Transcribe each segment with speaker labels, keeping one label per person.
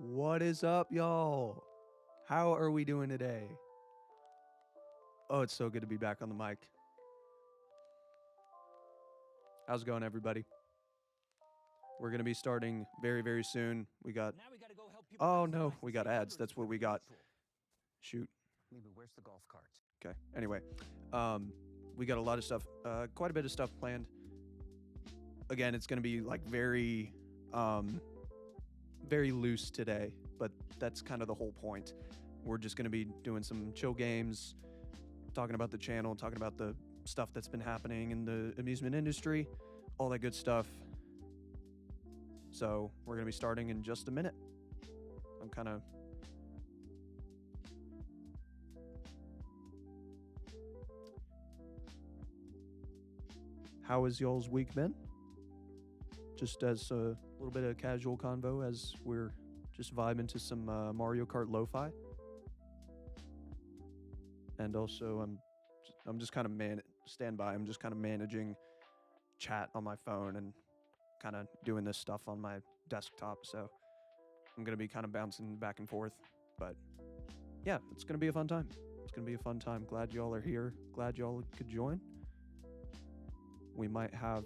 Speaker 1: What is up, y'all? How are we doing today? Oh, it's so good to be back on the mic. How's it going, everybody? We're going to be starting very, very soon. We got.
Speaker 2: Now we gotta go help people
Speaker 1: Oh,
Speaker 2: pass the
Speaker 1: no,
Speaker 2: license
Speaker 1: we got
Speaker 2: plate
Speaker 1: ads.
Speaker 2: holders
Speaker 1: That's
Speaker 2: for
Speaker 1: what
Speaker 2: the
Speaker 1: we got.
Speaker 2: patrol.
Speaker 1: Shoot.
Speaker 2: Maybe where's the golf cart?
Speaker 1: Okay. Anyway, we got a lot of stuff, quite a bit of stuff planned. Again, it's going to be like very loose today, but that's kind of the whole point. We're just going to be doing some chill games, talking about the channel, talking about the stuff that's been happening in the amusement industry, all that good stuff. So we're going to be starting in just a minute. I'm kind of... How has y'all's week been? Just as a little bit of casual convo as we're just vibing to some Mario Kart lo-fi. And also I'm just kind of standby. I'm just kind of managing chat on my phone and kind of doing this stuff on my desktop. So I'm going to be kind of bouncing back and forth. But yeah, it's going to be a fun time. It's going to be a fun time. Glad y'all are here. Glad y'all could join. We might have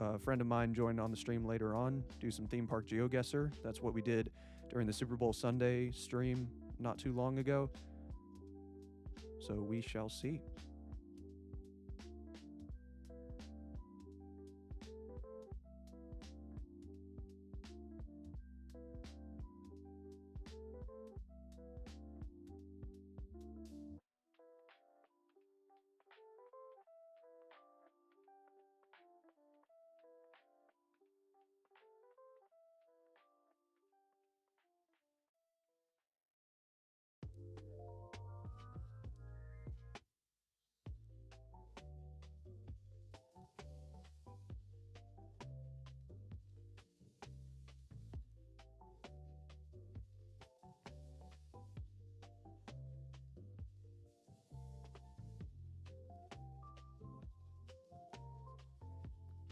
Speaker 1: a friend of mine join on the stream later on, do some theme park GeoGuessr. That's what we did during the Super Bowl Sunday stream not too long ago. So we shall see.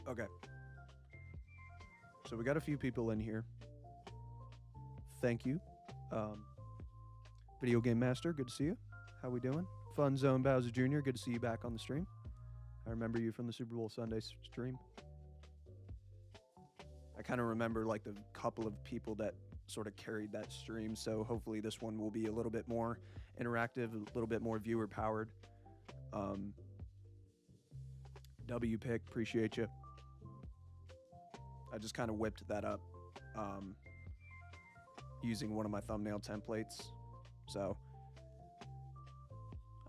Speaker 1: Okay. So we got a few people in here. Thank you. Video Game Master, good to see you. How we doing? Fun Zone Bowser Jr., good to see you back on the stream. I remember you from the Super Bowl Sunday stream. I kind of remember like the couple of people that sort of carried that stream, so hopefully this one will be a little bit more interactive, a little bit more viewer powered. W Pick, appreciate you. I just kind of whipped that up using one of my thumbnail templates, so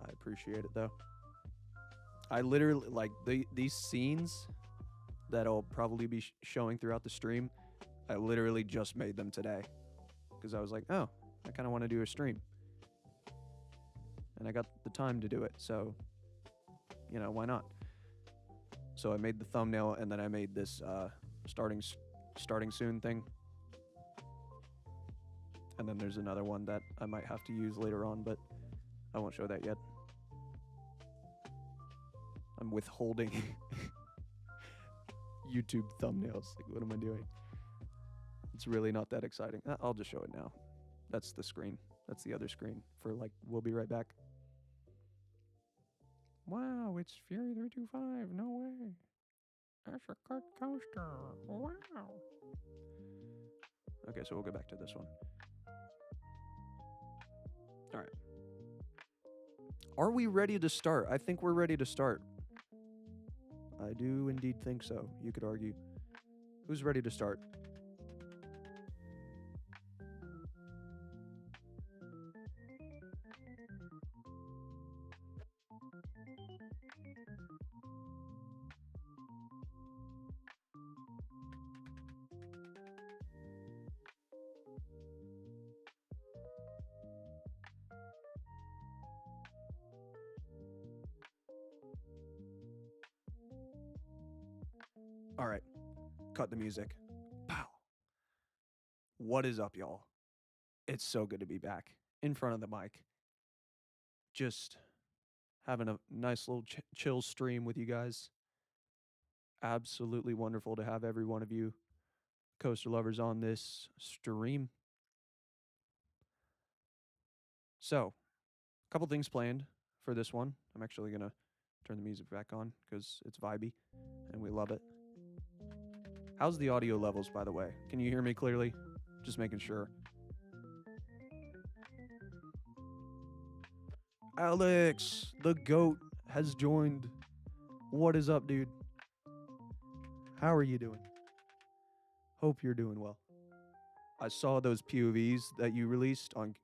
Speaker 1: I appreciate it though. I literally like these scenes that I'll probably be showing throughout the stream. I literally just made them today because I was like, oh, I kind of want to do a stream, and I got the time to do it, so you know, why not? So I made the thumbnail, and then I made this starting soon thing. And then there's another one that I might have to use later on, but I won't show that yet. I'm withholding YouTube thumbnails. Like, what am I doing? It's really not that exciting. I'll just show it now. That's the screen. That's the other screen for like, we'll be right back. Wow, it's Fury 325. No way. That's a cut coaster. Wow. Okay, so we'll go back to this one. All right. Are we ready to start? I think we're ready to start. I do indeed think so. You could argue. Who's ready to start? All right. Cut the music. Pow. What is up, y'all? It's so good to be back in front of the mic. Just having a nice little chill stream with you guys. Absolutely wonderful to have every one of you coaster lovers on this stream. So, a couple things planned for this one. I'm actually going to turn the music back on because it's vibey and we love it. How's the audio levels, by the way? Can you hear me clearly? Just making sure. Alex, the GOAT, has joined. What is up, dude? How are you doing? Hope you're doing well. I saw those POVs that you released on,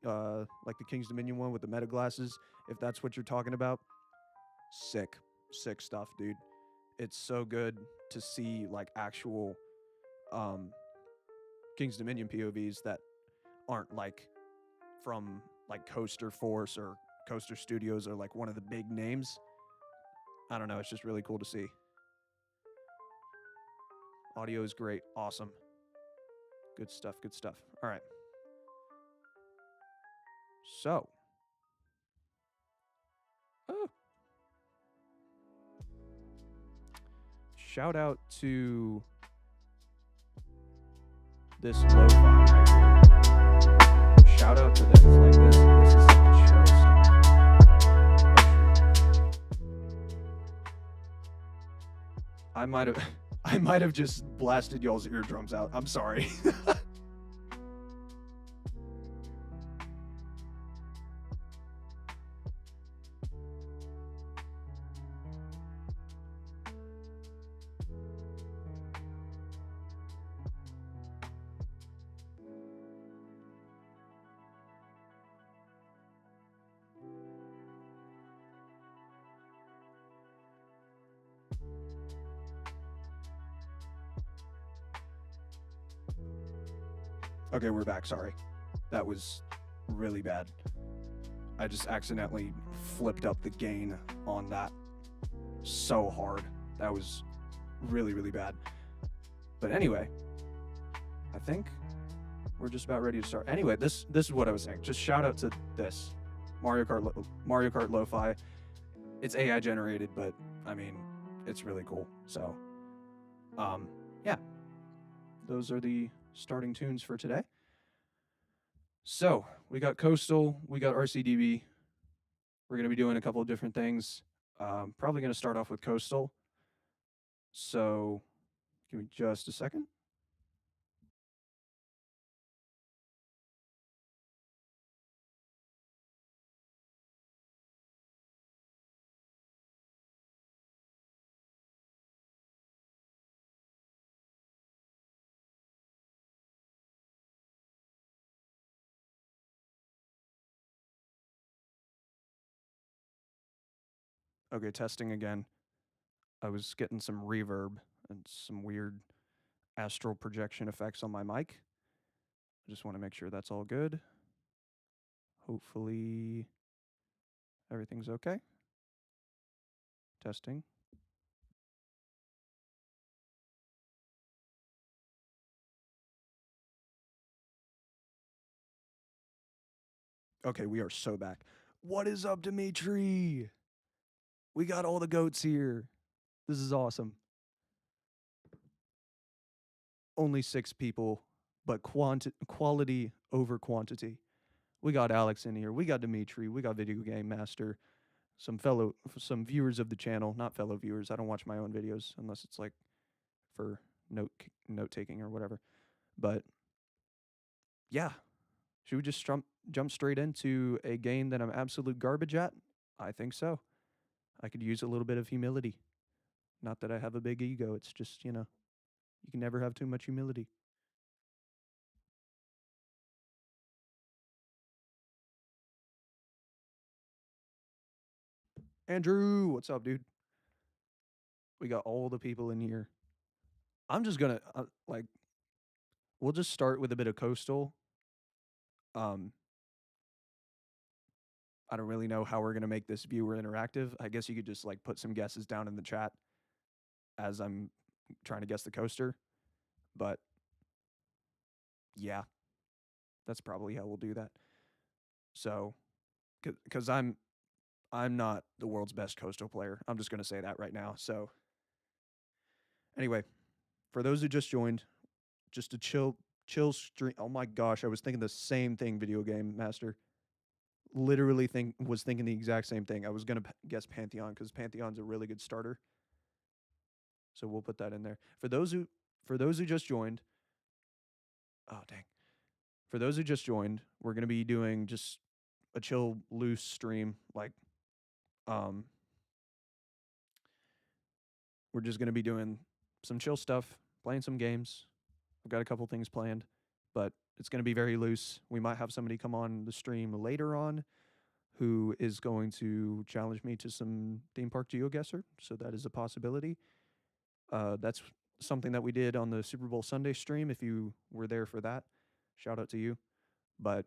Speaker 1: like the King's Dominion one with the meta glasses. If that's what you're talking about, sick, sick stuff, dude. It's so good to see like actual um, King's Dominion POVs that aren't like from like Coaster Force or Coaster Studios or like one of the big names. I don't know. It's just really cool to see. Audio is great. Awesome. Good stuff. Good stuff. All right. So, oh, shout out to this lo-fi right here. Shout out to this. Like this is some show stuff. I might have just blasted y'all's eardrums out. I'm sorry. Okay, we're back. Sorry. That was really bad. I just accidentally flipped up the gain on that so hard. That was really, really bad. But anyway, I think we're just about ready to start. Anyway, this is what I was saying. Just shout out to this Mario Kart Lo-Fi. It's AI generated, but I mean, it's really cool. So, yeah, those are the starting tunes for today. So we got Coastal, we got RCDB. We're gonna be doing a couple of different things. Probably gonna start off with Coastal. So give me just a second. Okay, testing again. I was getting some reverb and some weird astral projection effects on my mic. I just want to make sure that's all good. Hopefully everything's okay. Testing. Okay, we are so back. What is up, Dimitri? We got all the goats here. This is awesome. Only 6 people, but quality over quantity. We got Alex in here. We got Dimitri. We got Video Game Master. Some viewers of the channel, not fellow viewers. I don't watch my own videos unless it's like for note taking or whatever. But yeah, should we just jump straight into a game that I'm absolute garbage at? I think so. I could use a little bit of humility. Not that I have a big ego. It's just, you can never have too much humility. Andrew, what's up, dude? We got all the people in here. I'm just gonna we'll just start with a bit of Coastal. Um, I don't really know how we're gonna make this viewer interactive. I guess you could just like put some guesses down in the chat as I'm trying to guess the coaster. But yeah, that's probably how we'll do that. So, because I'm not the world's best coastal player. I'm just gonna say that right now. So, anyway, for those who just joined, just a chill stream. Oh my gosh, I was thinking the same thing. Video game master. Literally was thinking the exact same thing. I was gonna guess Pantheon because Pantheon's a really good starter. So we'll put that in there. For those who just joined, oh dang. For those who just joined, we're gonna be doing just a chill, loose stream. Like, um, we're just gonna be doing some chill stuff, playing some games. I've got a couple things planned, but it's gonna be very loose. We might have somebody come on the stream later on who is going to challenge me to some theme park geoguesser. So that is a possibility. That's something that we did on the Super Bowl Sunday stream. If you were there for that, shout out to you. But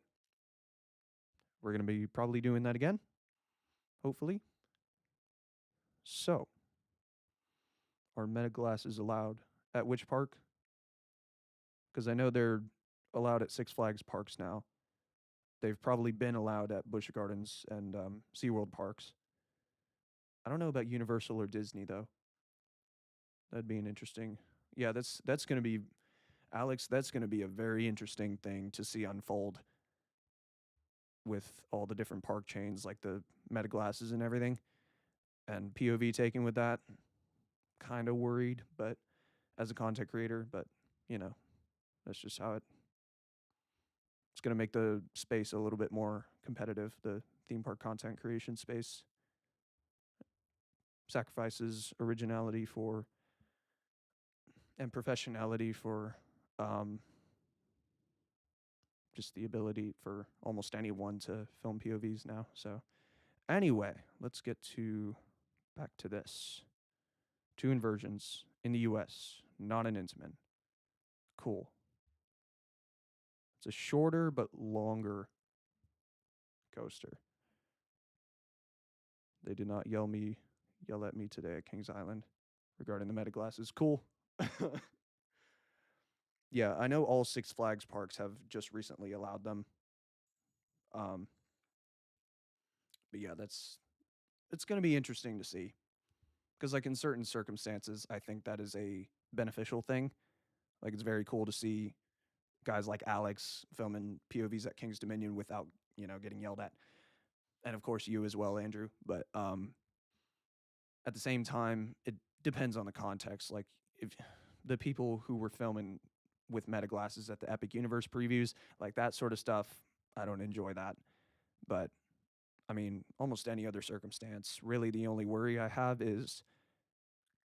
Speaker 1: we're going to be probably doing that again, hopefully. So, are meta glasses allowed at which park? Because I know they're allowed at Six Flags parks now. They've probably been allowed at Busch Gardens and SeaWorld parks. I don't know about Universal or Disney though. That'd be an interesting. Yeah, that's going to be Alex. That's going to be a very interesting thing to see unfold with all the different park chains, like the meta glasses and everything, and POV taken with that. Kind of worried, but as a content creator, but you know, that's just how it's going to make the space a little bit more competitive. The theme park content creation space sacrifices originality for and professionality for um, just the ability for almost anyone to film POVs now. So anyway, let's get to back to this. 2 inversions in the US, not an Intamin. Cool. It's a shorter but longer coaster. They did not yell at me today at Kings Island regarding the meta glasses. Cool. Yeah, I know all Six Flags parks have just recently allowed them. Um, but yeah, it's going to be interesting to see because like in certain circumstances, I think that is a beneficial thing. Like it's very cool to see guys like Alex filming POVs at King's Dominion without getting yelled at, and of course you as well, Andrew. But at the same time, it depends on the context. Like if the people who were filming with meta glasses at the Epic Universe previews, like that sort of stuff, I don't enjoy that. But I mean, almost any other circumstance, really the only worry I have is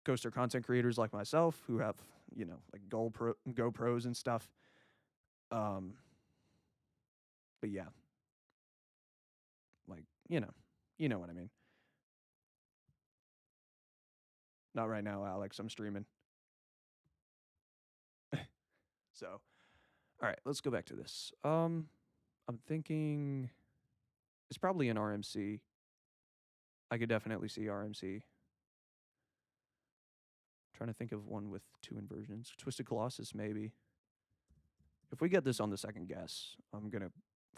Speaker 1: coaster content creators like myself who have, like GoPros and stuff. Um, but yeah, like, you know what I mean. Not right now, Alex. I'm streaming. So, all right, let's go back to this. I'm thinking it's probably an RMC. I could definitely see RMC. Trying to think of one with 2 inversions. Twisted Colossus, maybe. If we get this on the second guess, I'm gonna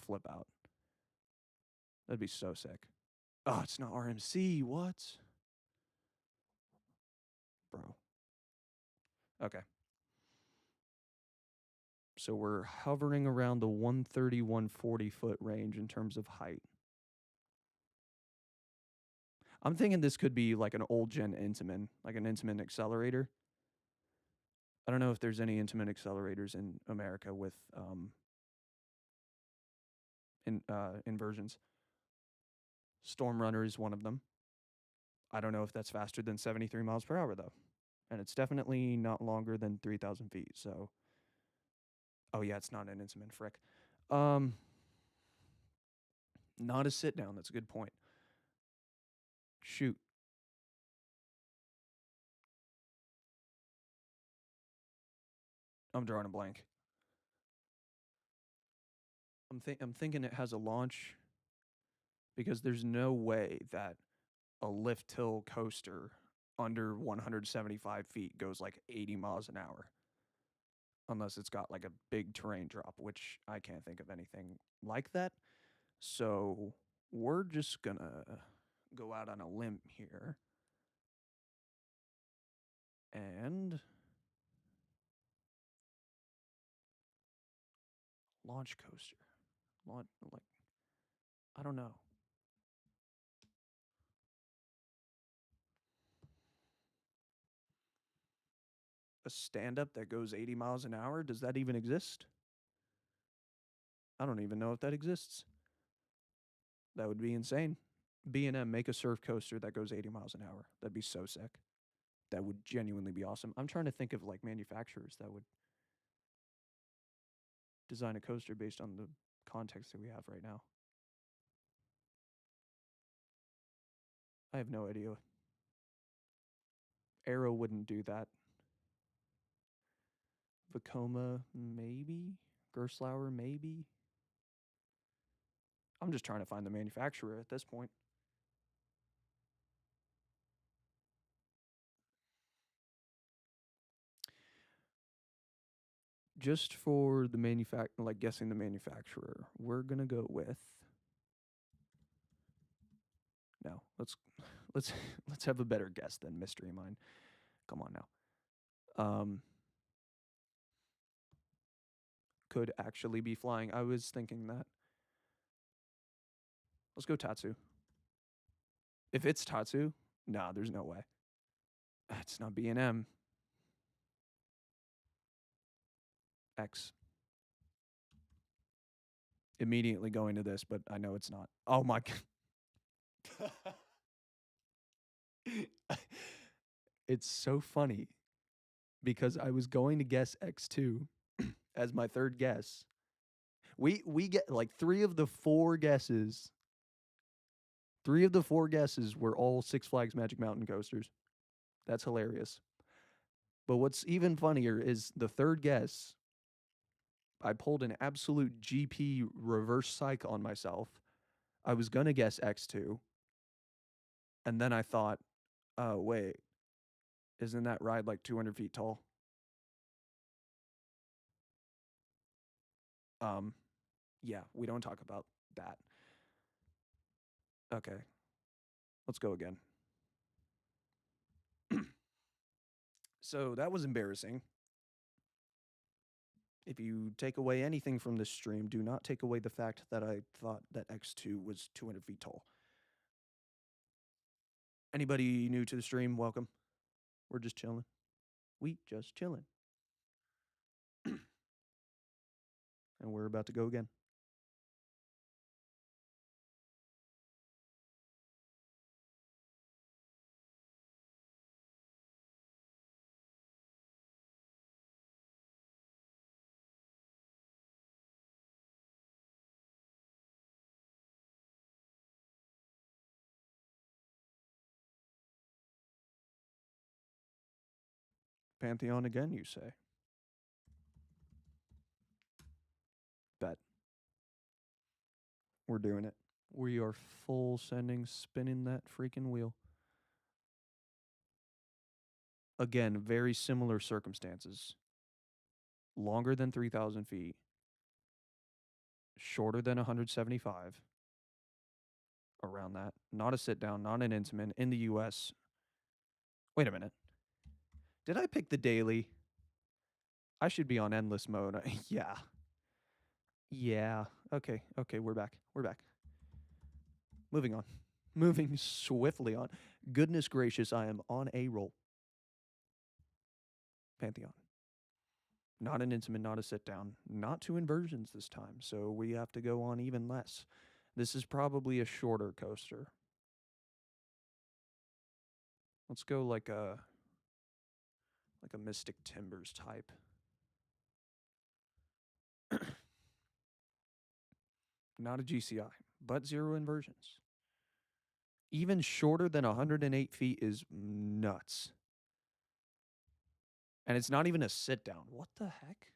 Speaker 1: flip out. That'd be so sick. Oh, it's not RMC. What? Bro. Okay. So we're hovering around the 130, 140 foot range in terms of height. I'm thinking this could be like an old gen Intamin, like an Intamin accelerator. I don't know if there's any Intamin accelerators in America with inversions. Storm Runner is one of them. I don't know if that's faster than 73 miles per hour though, and it's definitely not longer than 3,000 feet. So, oh yeah, it's not an Intamin. Frick. Um, Not a sit down. That's a good point. Shoot. I'm drawing a blank. I'm thinking it has a launch because there's no way that a lift hill coaster under 175 feet goes like 80 miles an hour unless it's got like a big terrain drop, which I can't think of anything like that. So we're just gonna go out on a limb here and Launch coaster. Like, I don't know. A stand up that goes 80 miles an hour? Does that even exist? I don't even know if that exists. That would be insane. B&M, make a surf coaster that goes 80 miles an hour. That'd be so sick. That would genuinely be awesome. I'm trying to think of like manufacturers that would design a coaster based on the context that we have right now. I have no idea. Arrow wouldn't do that. Vekoma, maybe. Gerstlauer, maybe. I'm just trying to find the manufacturer at this point. Just for the like guessing the manufacturer, we're gonna go with. No, let's let's have a better guess than Mystery Mine. Come on now. Could actually be flying. I was thinking that. Let's go Tatsu. If it's Tatsu, nah, there's no way. It's not B&M. X. Immediately going to this, but I know it's not. Oh my god. It's so funny because I was going to guess X2 as my third guess. We get like three of the four guesses were all Six Flags Magic Mountain coasters. That's hilarious. But what's even funnier is the third guess. I pulled an absolute GP reverse psych on myself. I was going to guess X2. And then I thought, oh, wait, isn't that ride like 200 feet tall? Yeah, we don't talk about that. Okay, let's go again. So that was embarrassing. If you take away anything from this stream, do not take away the fact that I thought that X2 was 200 feet tall. Anybody new to the stream, welcome. We're just chilling. We just chilling. And we're about to go again. Pantheon again, you say? Bet. We're doing it. We are full sending, spinning that freaking wheel. Again, very similar circumstances. Longer than 3,000 feet. Shorter than 175. Around that. Not a sit down, not an intimate. In the US. Wait a minute. Did I pick the daily? I should be on endless mode. Yeah. Yeah. Okay. Okay, we're back. We're back. Moving on. Moving swiftly on. Goodness gracious, I am on a roll. Pantheon. Not an intimate, not a sit down. Not two inversions this time, so we have to go on even less. This is probably a shorter coaster. Let's go like a Mystic Timbers type. Not a GCI, but zero inversions. Even shorter than 108 feet is nuts. And it's not even a sit down. What the heck?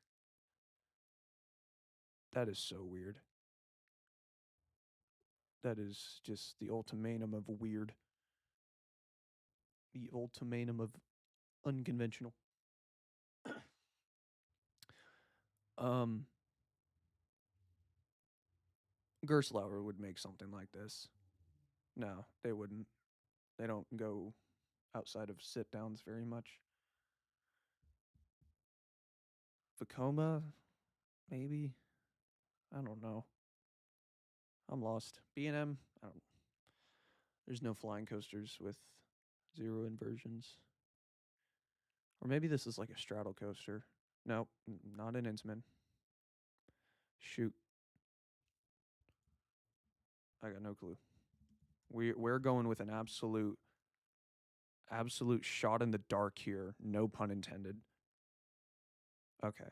Speaker 1: That is so weird. That is just the ultimatum of weird. The ultimatum of unconventional. Gerstlauer would make something like this. No, they wouldn't. They don't go outside of sit downs very much. Vekoma, maybe. I don't know. I'm lost. B&M. I don't. There's no flying coasters with zero inversions. Or maybe this is like a straddle coaster. Nope, not an Intamin. Shoot, I got no clue. We're going with an absolute shot in the dark here. No pun intended. Okay.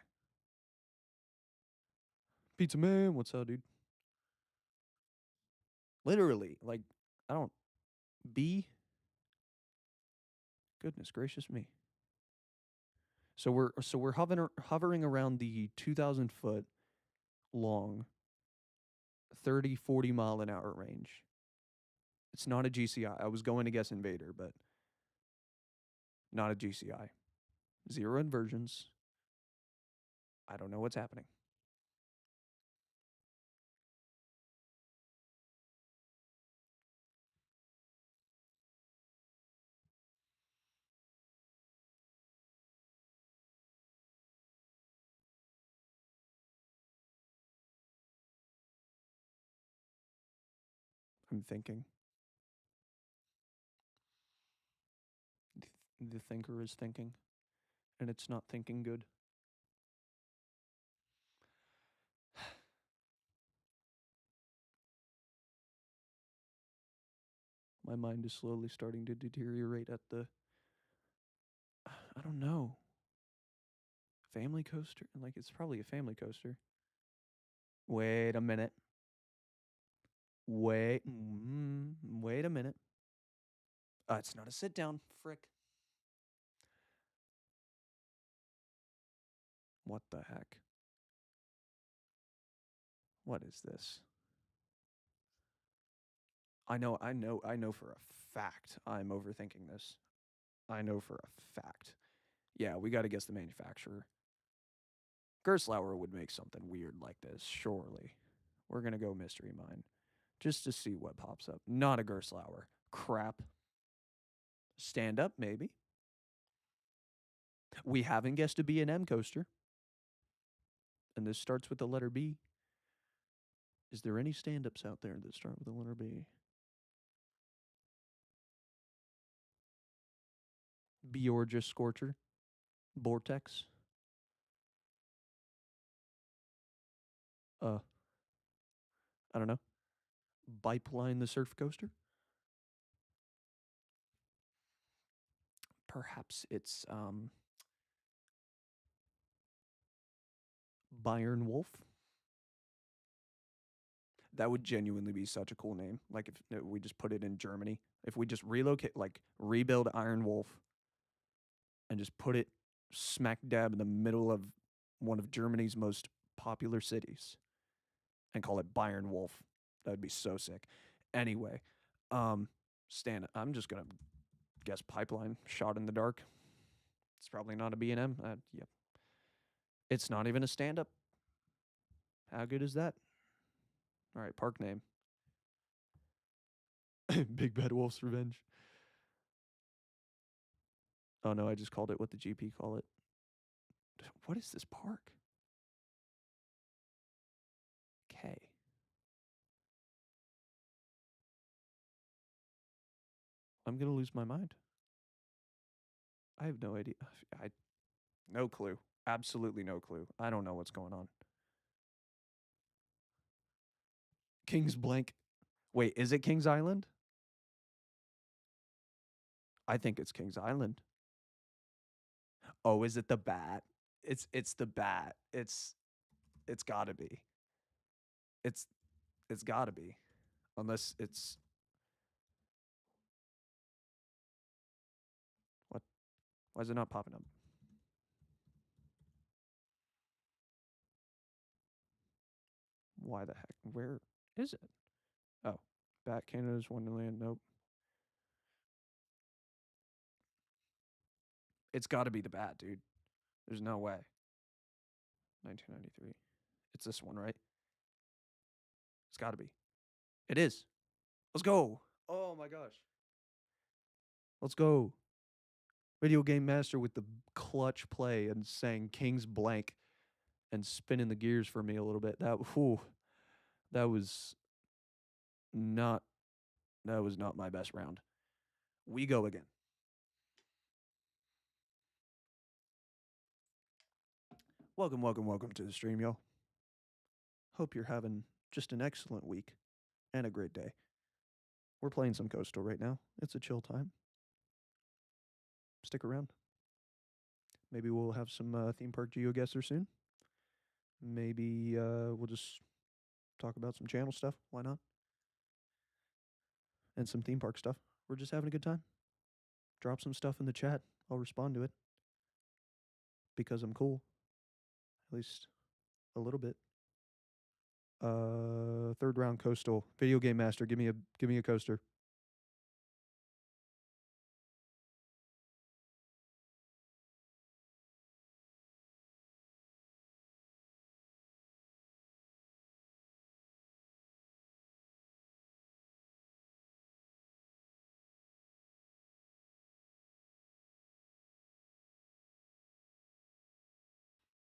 Speaker 1: Pizza man, what's up, dude? Literally, like, I don't. B. Goodness gracious me. So we're hovering around the 2,000 foot long, 30-40 mile an hour range. It's not a GCI. I was going to guess Invader, but not a GCI. Zero inversions. I don't know what's happening. I'm thinking. The thinker is thinking, and it's not thinking good. My mind is slowly starting to deteriorate at the. I don't know. Family coaster? Like, it's probably a family coaster. Wait a minute. Wait a minute. It's not a sit down. Frick. What the heck? What is this? I know for a fact I'm overthinking this. I know for a fact. Yeah, we got to guess the manufacturer. Gerstlauer would make something weird like this, surely. We're going to go Mystery Mine just to see what pops up. Not a Gerstlauer. Crap. Stand up, maybe. We haven't guessed a B&M coaster. And this starts with the letter B. Is there any stand ups out there that start with the letter B? Bjorgia Scorcher. Vortex. Uh, I don't know. Biplane the Surf Coaster? Perhaps it's Bayern Wolf. That would genuinely be such a cool name. Like if we just put it in Germany, if we just relocate, like rebuild Iron Wolf, and just put it smack dab in the middle of one of Germany's most popular cities, and call it Bayern Wolf, that would be so sick. Anyway, Stan, I'm just gonna guess Pipeline. Shot in the dark. It's probably not a B&M. Yep. It's not even a stand up. How good is that? All right, park name. Big Bad Wolf's Revenge. Oh no, I just called it what the GP call it. What is this park? K. I'm gonna lose my mind. I have no idea. I no clue. Absolutely no clue. I don't know what's going on. King's Blank. Wait, is it King's Island? I think it's King's Island. Oh, is it the bat? It's the bat. It's gotta be. It's it's gotta be. Unless it's what? Why is it not popping up? Why the heck? Where is it? Oh, Bat Canada's Wonderland. Nope. It's got to be the bat, dude. There's no way. 1993. It's this one, right? It's got to be. It is. Let's go. Oh my gosh. Let's go. Video Game Master with the clutch play and saying King's Blank. and spinning the gears for me a little bit. That was not that was not my best round. We go again. Welcome, welcome, welcome to the stream, y'all. Hope you're having just an excellent week and a great day. We're playing some Coastal right now. It's a chill time. Stick around. Maybe we'll have some theme park geoguessr soon. Maybe we'll just talk about some channel stuff. Why not? And some theme park stuff. We're just having a good time. Drop some stuff in the chat. I'll respond to it because I'm cool. At least a little bit. Third round Coastal. Video game master. Give me a coaster.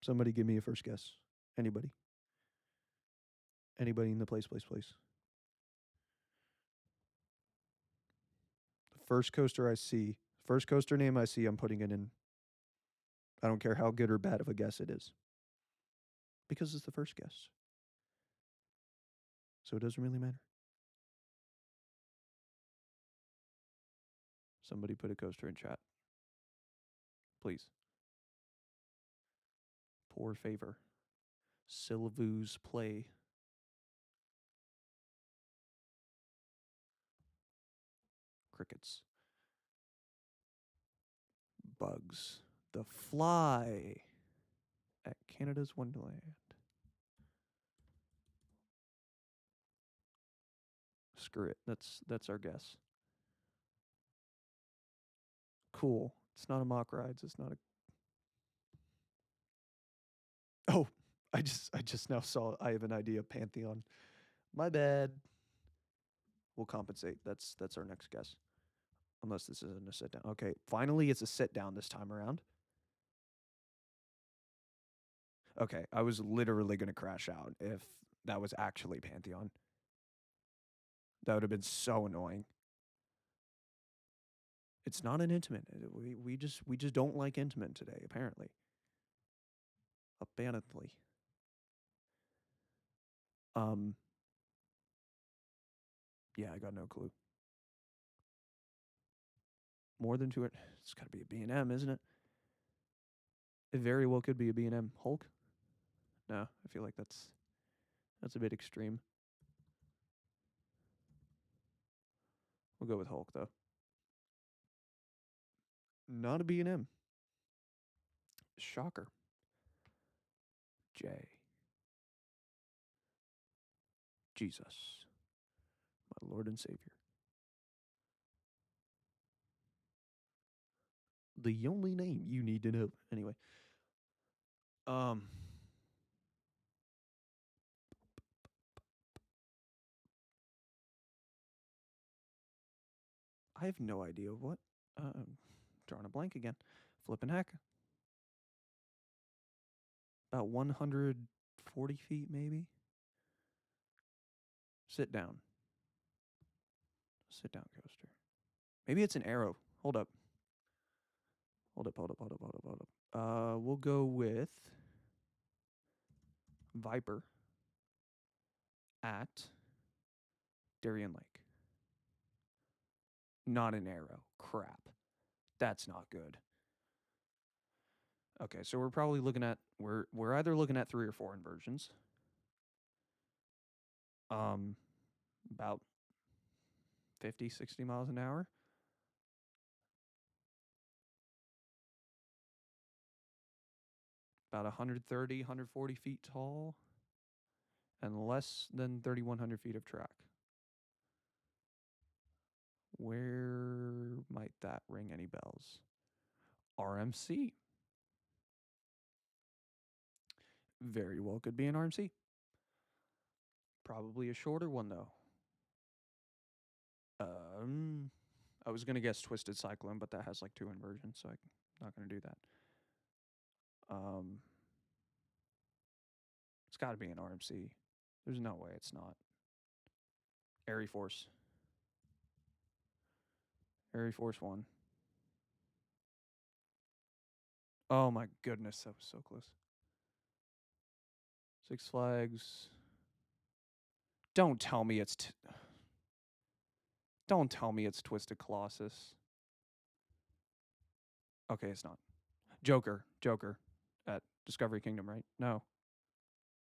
Speaker 1: Somebody give me a first guess. Anybody? Anybody in the place? The first coaster I see, first coaster name I see, I'm putting it in. I don't care how good or bad of a guess it is. Because it's the first guess. So it doesn't really matter. Somebody put a coaster in chat. Please. Poor favor. Sylvu's play. Crickets. Bugs. The Fly at Canada's Wonderland. Screw it. That's our guess. Cool. It's not a mock rides. It's not a. Oh, I just now saw. I have an idea. Pantheon. My bad. We'll compensate. That's our next guess. Unless this isn't a sit down. Okay, finally it's a sit down this time around. Okay, I was literally gonna crash out if that was actually Pantheon. That would have been so annoying. It's not an intimate. We just don't like intimate today, apparently. Apparently. Yeah, I got no clue. More than 200. It's got to be a B&M, isn't it? It very well could be a B&M. Hulk? No, I feel like that's a bit extreme. We'll go with Hulk though. Not a B&M. Shocker. J. Jesus. My Lord and Savior. The only name you need to know. Anyway. I have no idea what. Drawing a blank again. Flipping heck. About 140 feet, maybe. Sit down. Sit down coaster. Maybe it's an arrow. Hold up. We'll go with Viper at Darien Lake. Not an arrow. Crap. That's not good. Okay, so we're probably looking at we're either looking at 3 or 4 inversions. About 50, 60 miles an hour. About 130, 140 feet tall, and less than 3,100 feet of track. Where might that ring any bells? RMC. Very well could be an RMC. Probably a shorter one though. I was gonna guess Twisted Cyclone, but that has like 2 inversions, so I'm not gonna do that. It's got to be an RMC. There's no way it's not. Air Force. Air Force One. Oh my goodness, that was so close. Six Flags. Don't tell me it's don't tell me it's Twisted Colossus. Okay, it's not. Joker. Joker at Discovery Kingdom, right? No.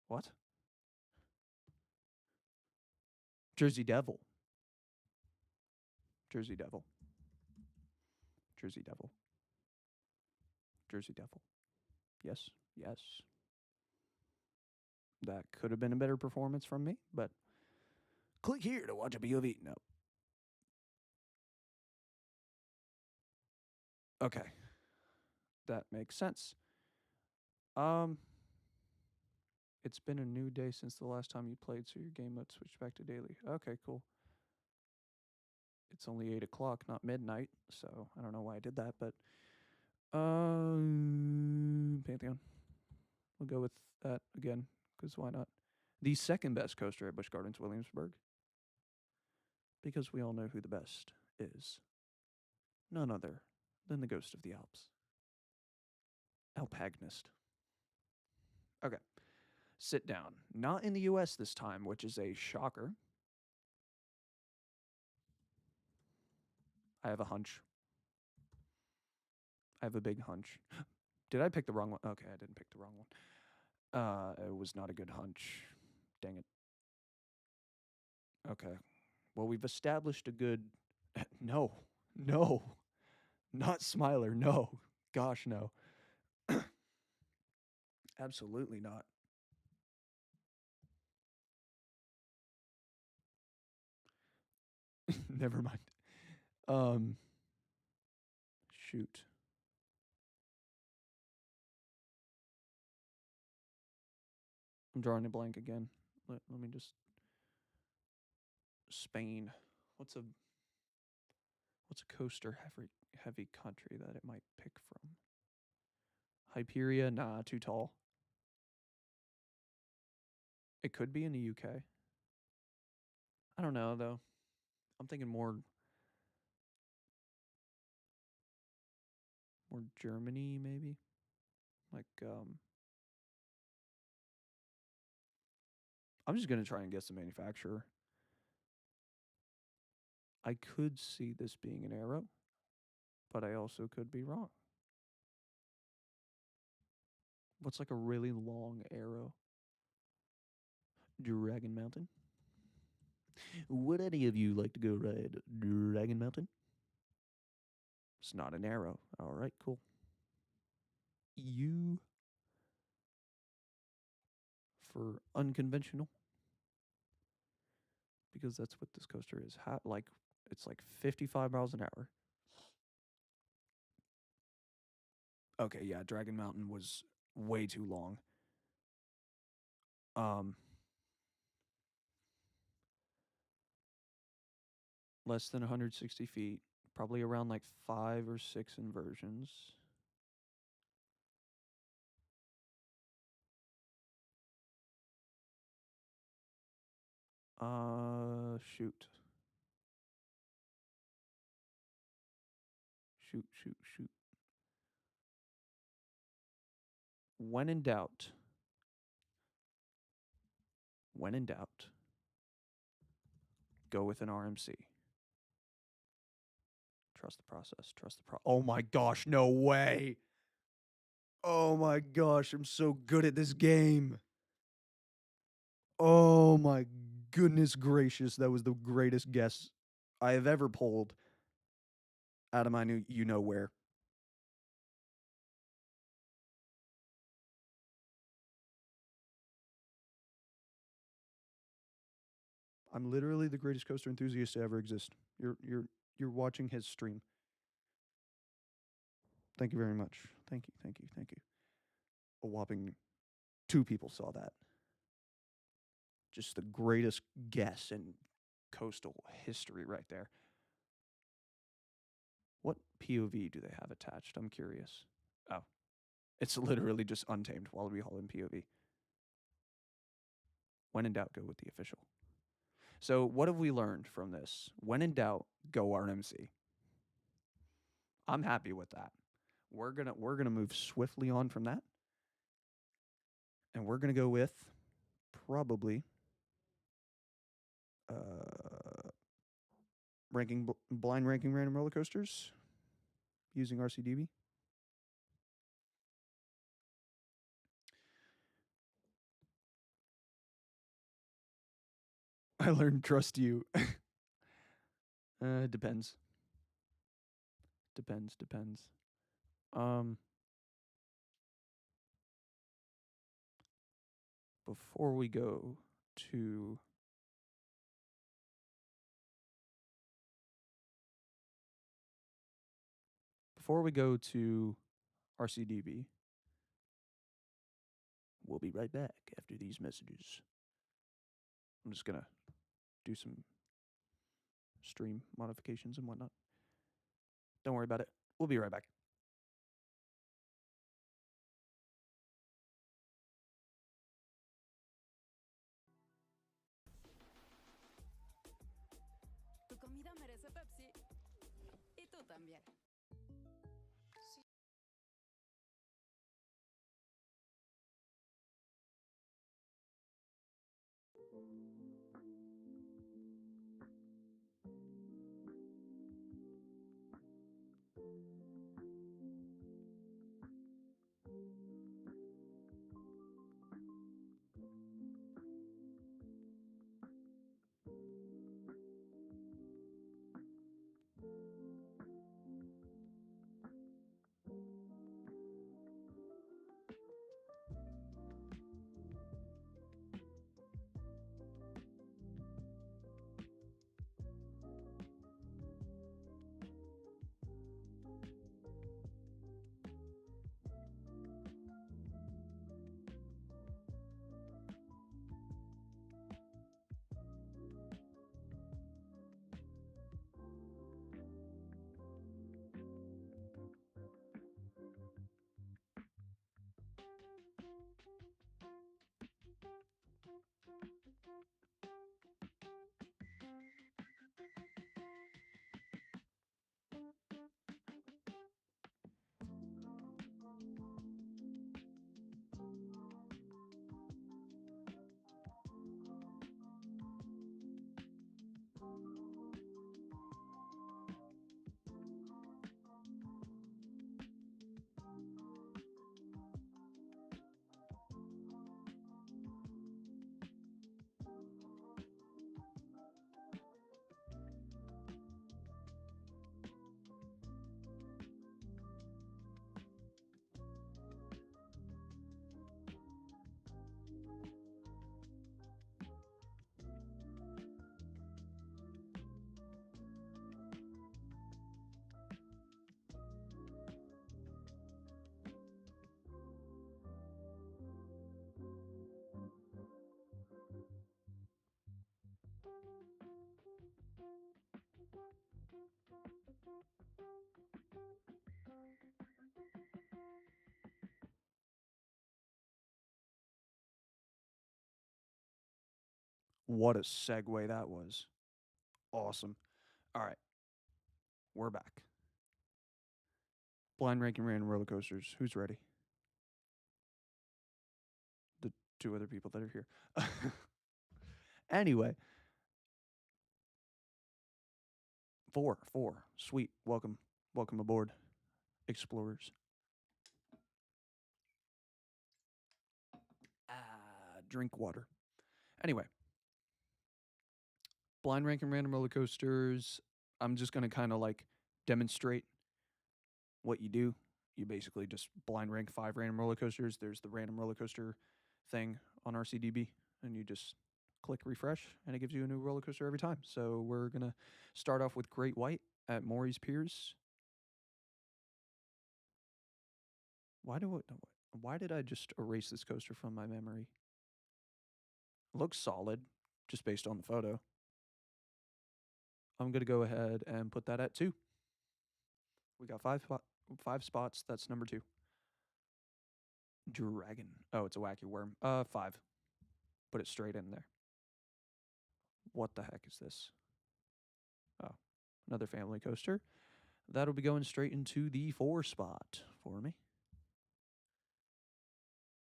Speaker 1: What? Jersey Devil. Jersey Devil. Jersey Devil. Jersey Devil. Yes. Yes. That could have been a better performance from me, but click here to watch a POV. No. Okay. That makes sense. It's been a new day since the last time you played, so your game mode switched back to daily. Okay, cool. It's only 8 o'clock, not midnight, so I don't know why I did that, but Pantheon. We'll go with that again, because why not? The second best coaster at Busch Gardens Williamsburg. Because we all know who the best is. None other than the Ghost of the Alps. Alpagnist. Okay. Sit down. Not in the US this time, which is a shocker. I have a hunch. I have a big hunch. Did I pick the wrong one? Okay, I didn't pick the wrong one. It was not a good hunch. Dang it. Okay. Well, we've established a good. No. No. Not Smiler. No. Gosh, no. Absolutely not. Never mind. Shoot. I'm drawing a blank again. Let me just. Spain. What's a coaster heavy country that it might pick from? Hyperia? Nah, too tall. It could be in the UK. I don't know though. I'm thinking more Germany maybe. Like I'm just gonna try and guess the manufacturer. I could see this being an arrow, but I also could be wrong. What's like a really long arrow? Dragon Mountain. Would any of you like to go ride Dragon Mountain? It's not an arrow. All right, cool. U for unconventional, because that's what this coaster is. It's like 55 miles an hour. Okay, yeah, Dragon Mountain was way too long. Um, less than 160 feet, probably around like 5 or 6 inversions. Shoot. Shoot. When in doubt, go with an RMC. Trust the process. Oh my gosh, no way. Oh my gosh, I'm so good at this game. Oh my goodness gracious, that was the greatest guess I have ever pulled out of my new you know where. I'm literally the greatest coaster enthusiast to ever exist. You're watching his stream. Thank you very much. Thank you. A whopping 2 people saw that. Just the greatest guess in coastal history right there. What POV do they have attached? I'm curious. Oh, it's literally just Untamed Wallaby Hall in POV. When in doubt, go with the official. So, what have we learned from this? When in doubt, go RMC. I'm happy with that. We're gonna move swiftly on from that, and we're gonna go with probably uh, blind ranking random roller coasters using RCDB. I learned trust you. Depends. Depends. Um, before we go to before we go to RCDB, we'll be right back after these messages. I'm just gonna do some stream modifications and whatnot. Don't worry about it. We'll be right back.
Speaker 3: Tu comida merece Pepsi. Y tú también.
Speaker 1: What a segue that was. Awesome. All right, we're back. Blind ranking random roller coasters. Who's ready? The two other people that are here. Anyway, four. Sweet. Welcome aboard, explorers. Drink water. Anyway, blind ranking random roller coasters. I'm just gonna kind of like demonstrate what you do. You basically just blind rank 5 random roller coasters. There's the random roller coaster thing on RCDB, and you just click refresh, and it gives you a new roller coaster every time. So we're gonna start off with Great White at Maury's Piers. Why did I just erase this coaster from my memory? It looks solid, just based on the photo. I'm gonna go ahead and put that at 2. We got 5 spots. That's number 2. Dragon. Oh, it's a wacky worm. 5. Put it straight in there. What the heck is this? Oh, another family coaster. That'll be going straight into the 4 spot for me.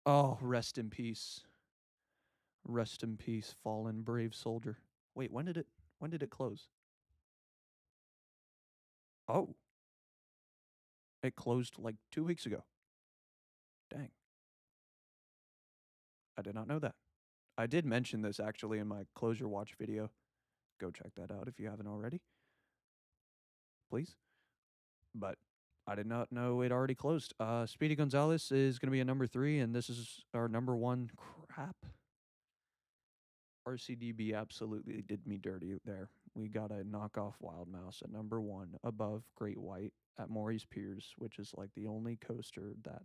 Speaker 1: Oh, rest in peace. Rest in peace, fallen brave soldier. Wait, when did it close? Oh. It closed like 2 weeks ago. Dang. I did not know that. I did mention this actually in my Close Your Watch video. Go check that out if you haven't already. Please. But I did not know it already closed. Speedy Gonzalez is going to be a number 3, and this is our number 1. Crap. RCDB absolutely did me dirty there. We got a knockoff Wild Mouse at number 1 above Great White at Maury's Piers, which is like the only coaster that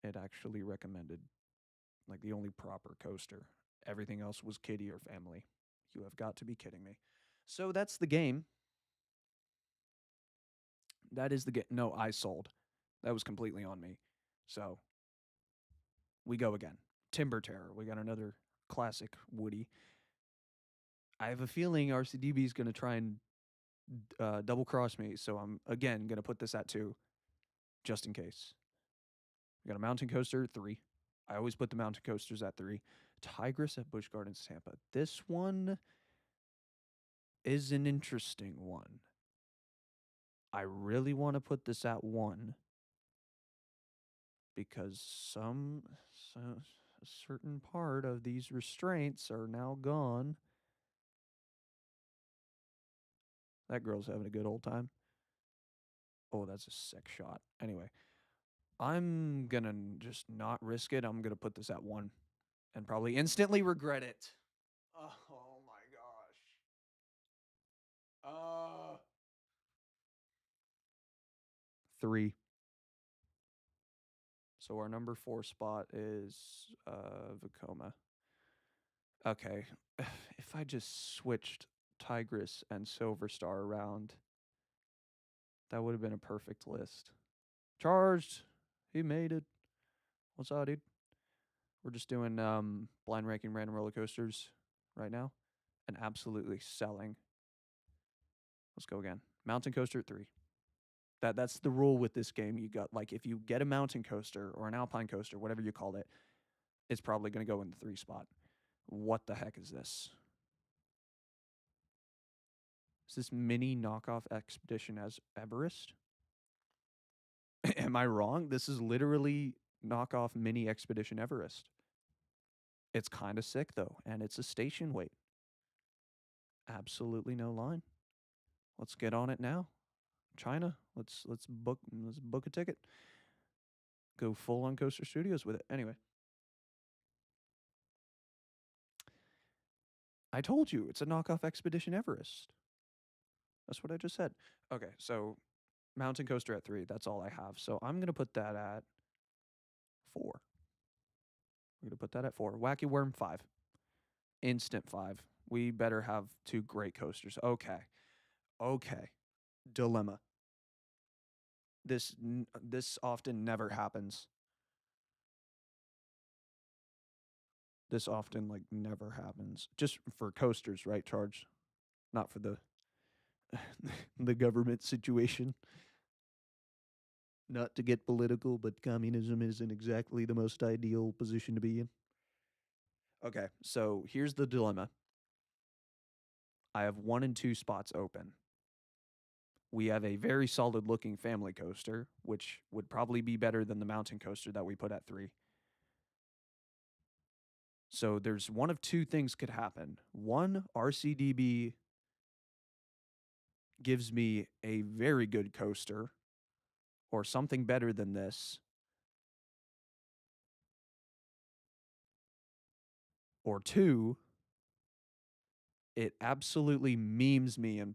Speaker 1: it actually recommended. Like the only proper coaster. Everything else was kiddie or family. You have got to be kidding me. So that's the game. That is the game. No, I sold. That was completely on me. So we go again. Timber Terror. We got another classic Woody. I have a feeling RCDB is going to try and double cross me. So I'm, again, going to put this at 2 just in case. We got a mountain coaster, 3. I always put the mountain coasters at 3. Tigress at Busch Gardens, Tampa. This one is an interesting one. I really want to put this at 1 because a certain part of these restraints are now gone. That girl's having a good old time. Oh, that's a sick shot. Anyway, I'm going to just not risk it. I'm going to put this at 1 and probably instantly regret it. Oh my gosh. 3. So our number 4 spot is Vekoma. Okay, if I just switched Tigress and Silver Star around, that would have been a perfect list. Charged. He made it. What's up, dude? We're just doing blind ranking random roller coasters right now and absolutely selling. Let's go again. Mountain coaster at 3. That's the rule with this game. You got, like, if you get a mountain coaster or an alpine coaster, whatever you call it, it's probably going to go in the 3 spot. What the heck is this? Is this mini knockoff Expedition as Everest? Am I wrong? This is literally knockoff mini Expedition Everest. It's kind of sick though, and it's a station wait. Absolutely no line. Let's get on it now. China, let's book a ticket. Go full on Coaster Studios with it. Anyway. I told you, it's a knockoff Expedition Everest. That's what I just said. Okay, so mountain coaster at 3. That's all I have. So I'm going to put that at 4. We're going to put that at 4. Wacky Worm, 5. Instant 5. We better have 2 great coasters. Okay. Dilemma. This often never happens. This often, like, never happens. Just for coasters, right, Charge? Not for the the government situation. Not to get political, but communism isn't exactly the most ideal position to be in. Okay, so here's the dilemma. I have 1 and 2 spots open. We have a very solid looking family coaster, which would probably be better than the mountain coaster that we put at 3. So there's one of 2 things could happen. 1, RCDB gives me a very good coaster or something better than this. Or 2, it absolutely memes me and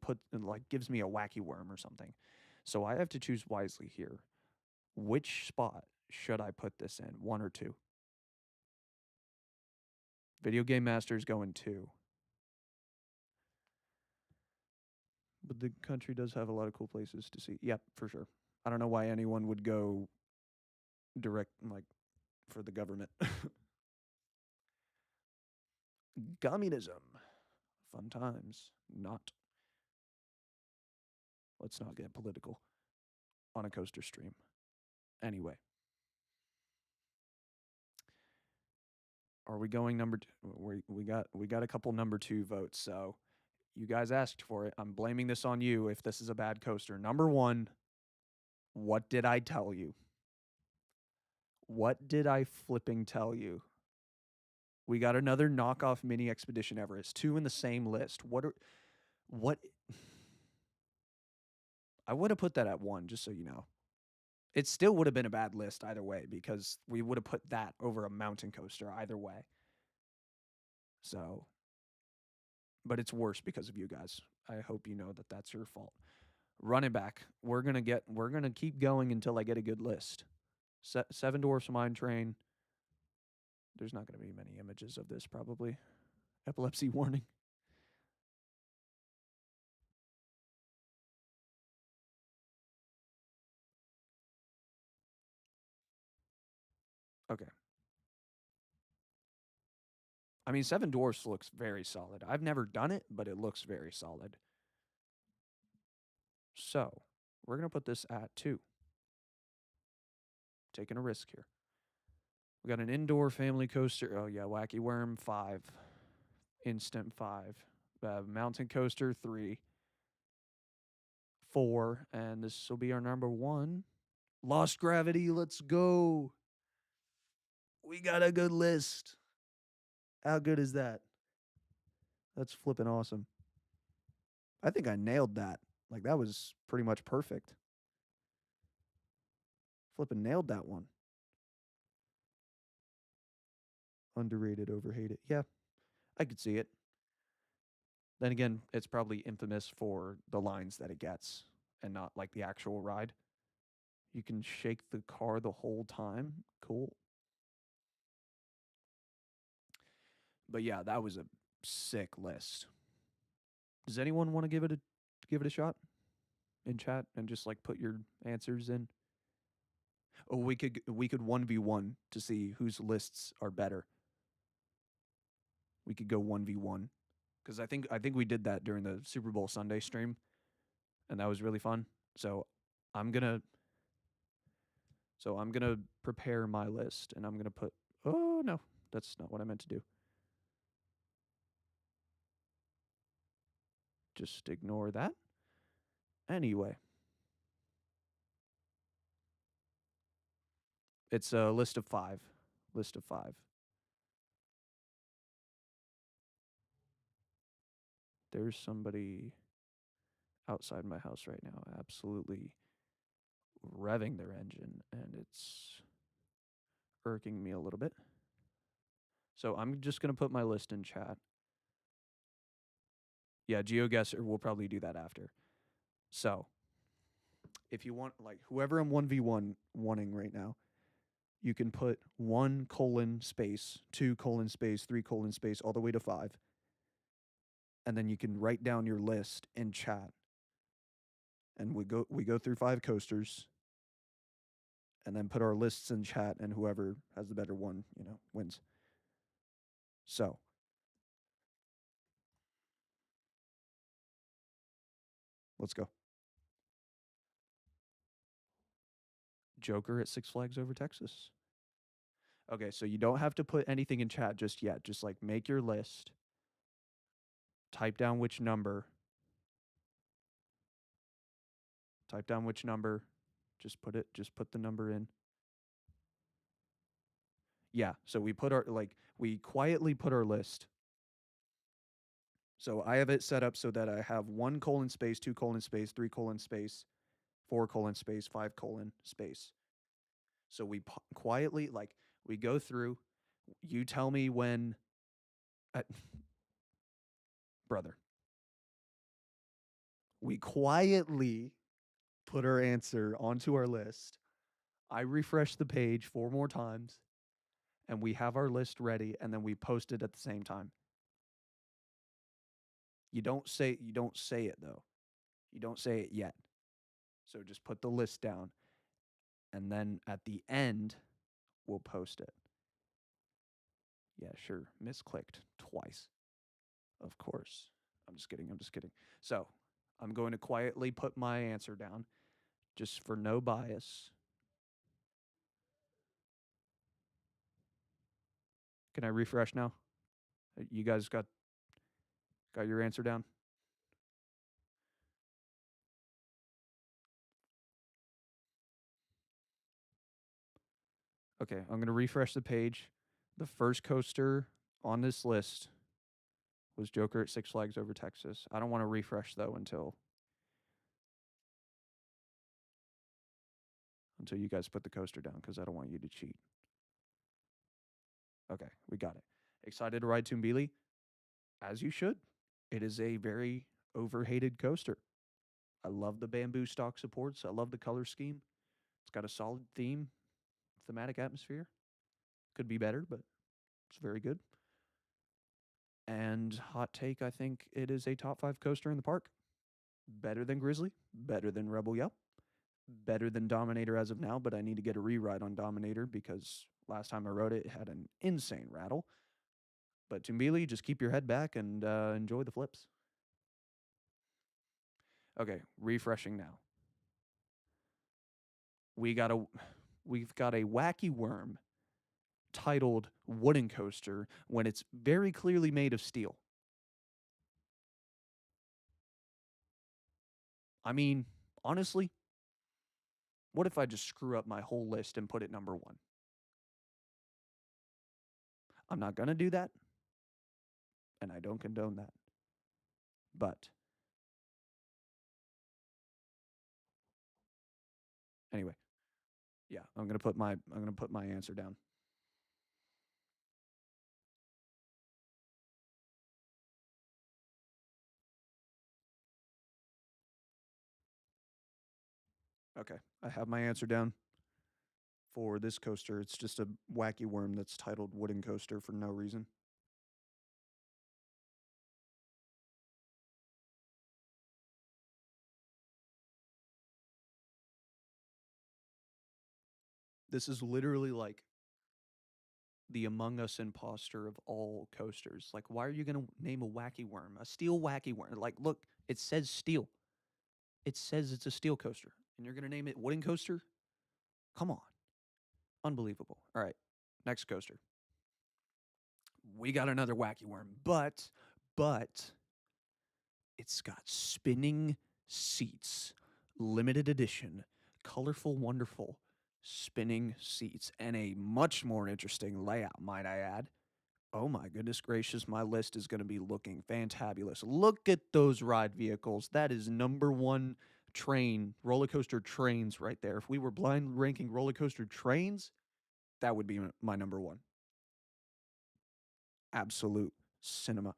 Speaker 1: gives me a wacky worm or something. So I have to choose wisely here. Which spot should I put this in? 1 or 2? Video Game Master's going 2. But the country does have a lot of cool places to see. Yep, for sure. I don't know why anyone would go direct, like, for the government. Communism. Fun times. Not. Let's not get political on a coaster stream. Anyway. Are we going number two? We got a couple number 2 votes, so you guys asked for it. I'm blaming this on you if this is a bad coaster. Number 1, what did I tell you? What did I flipping tell you? We got another knockoff mini Expedition Everest, 2 in the same list. What I would have put that at 1, just so you know. It still would have been a bad list either way because we would have put that over a mountain coaster either way. So, but it's worse because of you guys. I hope you know that that's your fault. Running back, we're gonna keep going until I get a good list. Seven Dwarfs Mine Train. There's not gonna be many images of this probably. Epilepsy warning. Okay. I mean, Seven Dwarfs looks very solid. I've never done it, but it looks very solid. So, we're going to put this at 2. Taking a risk here. We got an indoor family coaster. Oh, yeah, Wacky Worm, 5. Instant, 5. Mountain coaster, 3. 4. And this will be our number 1. Lost Gravity, let's go. We got a good list. How good is that? That's flipping awesome. I think I nailed that. Like, that was pretty much perfect. Flipping nailed that one. Underrated, overhated. Yeah, I could see it. Then again, it's probably infamous for the lines that it gets and not like the actual ride. You can shake the car the whole time. Cool. But yeah, that was a sick list. Does anyone want to give it a shot in chat and just like put your answers in? Oh, we could 1v1 to see whose lists are better. We could go 1v1 because I think we did that during the Super Bowl Sunday stream, and that was really fun. So I'm gonna prepare my list, and I'm gonna put. Oh no, that's not what I meant to do. Just ignore that. Anyway, it's a list of 5. List of 5. There's somebody outside my house right now, absolutely revving their engine, and it's irking me a little bit. So I'm just gonna put my list in chat. Yeah, GeoGuessr, we'll probably do that after. So, if you want, like, whoever I'm 1v1 wanting right now, you can put 1:2:3:3 all the way to 5. And then you can write down your list in chat. And we go through 5 coasters and then put our lists in chat, and whoever has the better one, wins. So, let's go. Joker at Six Flags Over Texas. Okay, so you don't have to put anything in chat just yet. Just like make your list. Type down which number. Just put the number in. Yeah, so we quietly put our list. So I have it set up so that I have 1:2:3:3 4:5:. So we quietly, like, we go through. You tell me when. Brother. We quietly put our answer onto our list. I refresh the page 4 more times, and we have our list ready, and then we post it at the same time. You don't say it though. You don't say it yet. So just put the list down, and then at the end, we'll post it. Yeah, sure. Misclicked twice. Of course. I'm just kidding. I'm just kidding. So I'm going to quietly put my answer down just for no bias. Can I refresh now? You guys got your answer down? Okay, I'm going to refresh the page. The first coaster on this list was Joker at Six Flags Over Texas. I don't want to refresh though until you guys put the coaster down because I don't want you to cheat. Okay, we got it. Excited to ride Tumbili? As you should. It is a very overhated coaster. I love the bamboo stock supports. I love the color scheme. It's got a solid thematic atmosphere. Could be better, but it's very good. And hot take, I think it is a top 5 coaster in the park. Better than Grizzly, better than Rebel Yell, better than Dominator as of now, but I need to get a reride on Dominator because last time I rode it, it had an insane rattle. But Tumbili, just keep your head back and enjoy the flips. Okay, refreshing now. We've got a wacky worm titled Wooden Coaster when it's very clearly made of steel. I mean, honestly, what if I just screw up my whole list and put it number 1? I'm not going to do that, and I don't condone that. But anyway, yeah, I'm going to put my answer down. Okay, I have my answer down for this coaster. It's just a wacky worm that's titled Wooden Coaster for no reason. This is literally like the Among Us imposter of all coasters. Like, why are you going to name a wacky worm? A steel wacky worm. Like, look, it says steel. It says it's a steel coaster. And you're going to name it Wooden Coaster? Come on. Unbelievable. All right, next coaster. We got another wacky worm, but it's got spinning seats, limited edition, colorful, wonderful spinning seats, and a much more interesting layout, might I add. Oh my goodness gracious, my list is going to be looking fantabulous. Look at those ride vehicles. That is number 1 train, roller coaster trains right there. If we were blind ranking roller coaster trains, that would be my number 1. Absolute cinema.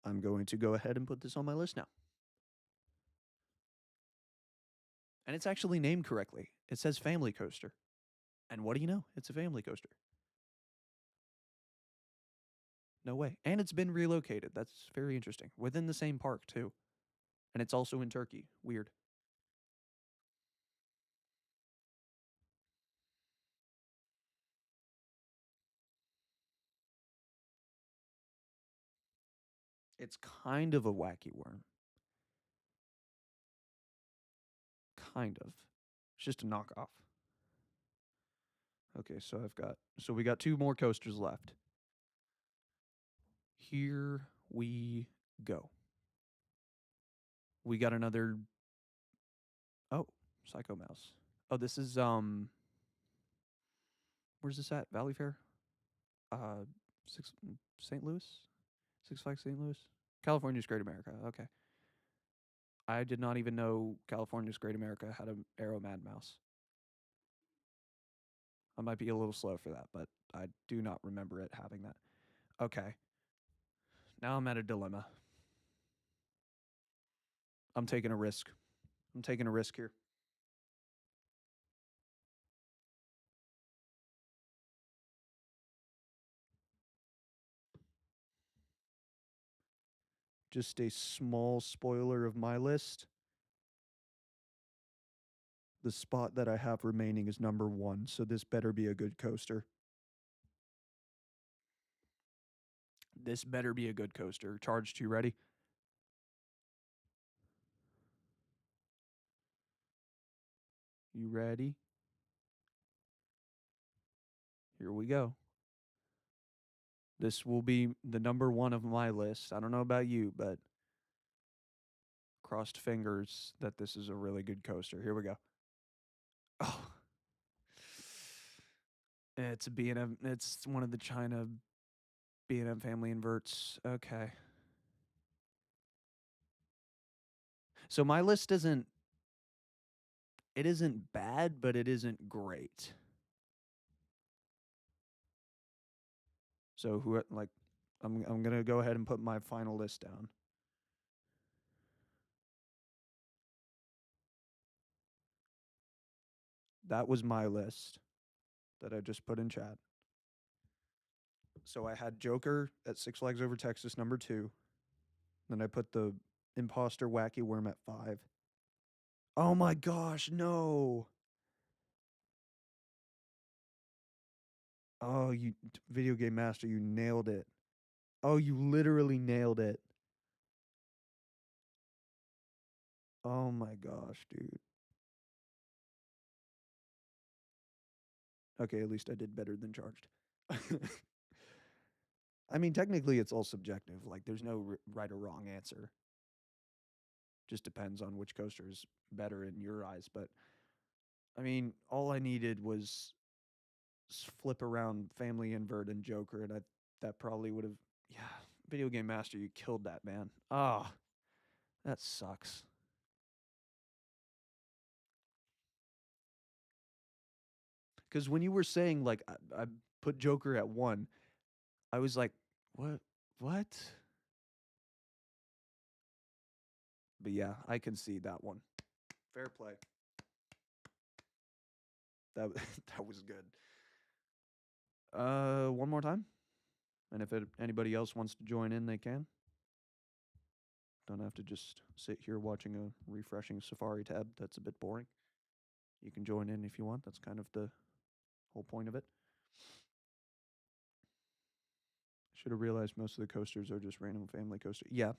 Speaker 1: I'm going to go ahead and put this on my list now. And it's actually named correctly. It says family coaster. And what do you know? It's a family coaster. No way. And it's been relocated. That's very interesting. Within the same park, too. And it's also in Turkey. Weird. It's kind of a wacky worm. Kind of. It's just a knockoff. Okay, so we got 2 more coasters left. Here we go. We got another. Oh, Psycho Mouse. Oh, this is where's this at? Valley Fair? St. Louis? Six Flags St. Louis? California's Great America. Okay. I did not even know California's Great America had an Aero Mad Mouse. I might be a little slow for that, but I do not remember it having that. Okay. Now I'm at a dilemma. I'm taking a risk. I'm taking a risk here. Just a small spoiler of my list. The spot that I have remaining is number 1, so this better be a good coaster. This better be a good coaster. Charged, you ready? You ready? Here we go. This will be the number one of my list. I don't know about you, but crossed fingers that this is a really good coaster. Here we go. Oh. It's a B&M. It's one of the China B&M family inverts. Okay. So my list isn't bad, but it isn't great. So I'm going to go ahead and put my final list down. That was my list that I just put in chat. So I had Joker at Six Flags Over Texas number 2. Then I put the Imposter Wacky Worm at 5. Oh my gosh, no. Oh, you video game master, you nailed it. Oh, you literally nailed it. Oh my gosh, dude. Okay, at least I did better than charged. I mean, technically, it's all subjective. Like, there's no right or wrong answer. Just depends on which coaster is better in your eyes. But, I mean, all I needed was flip around Family Invert and Joker, and that probably would have. Yeah, Video Game Master, you killed that, man. Ah, that sucks. Because when you were saying, like, I put Joker at 1, I was like, what? What? But yeah, I can see that one. Fair play. That that was good. One more time, and if anybody else wants to join in, they can. Don't have to just sit here watching a refreshing Safari tab. That's a bit boring. You can join in if you want. That's kind of the whole point of it. Should have realized most of the coasters are just random family coasters. Yeah,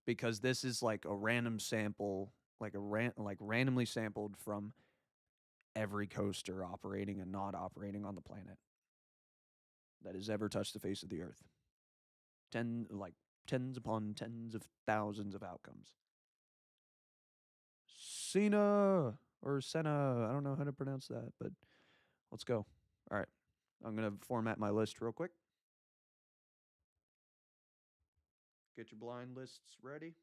Speaker 1: because this is like a random sample, like randomly sampled from every coaster operating and not operating on the planet that has ever touched the face of the earth. Tens upon tens of thousands of outcomes. Cena or Senna, I don't know how to pronounce that, but let's go. All right, I'm gonna format my list real quick. Get your blind lists ready.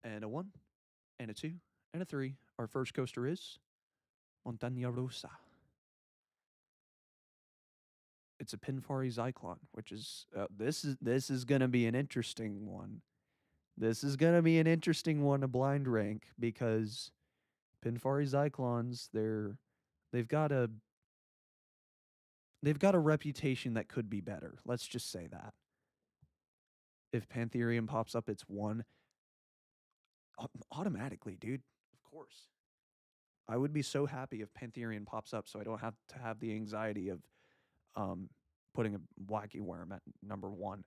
Speaker 1: And a 1, and a 2, and a 3. Our first coaster is Montaña Rusa. It's a Pinfari Zyklon, which is this is gonna be an interesting one. This is gonna be an interesting one to blind rank because Pinfari Zyklons, they've got a reputation that could be better. Let's just say that. If Pantherium pops up, it's 1 automatically, dude. Of course. I would be so happy if Pantherium pops up, so I don't have to have the anxiety of putting a Wacky Worm at number 1.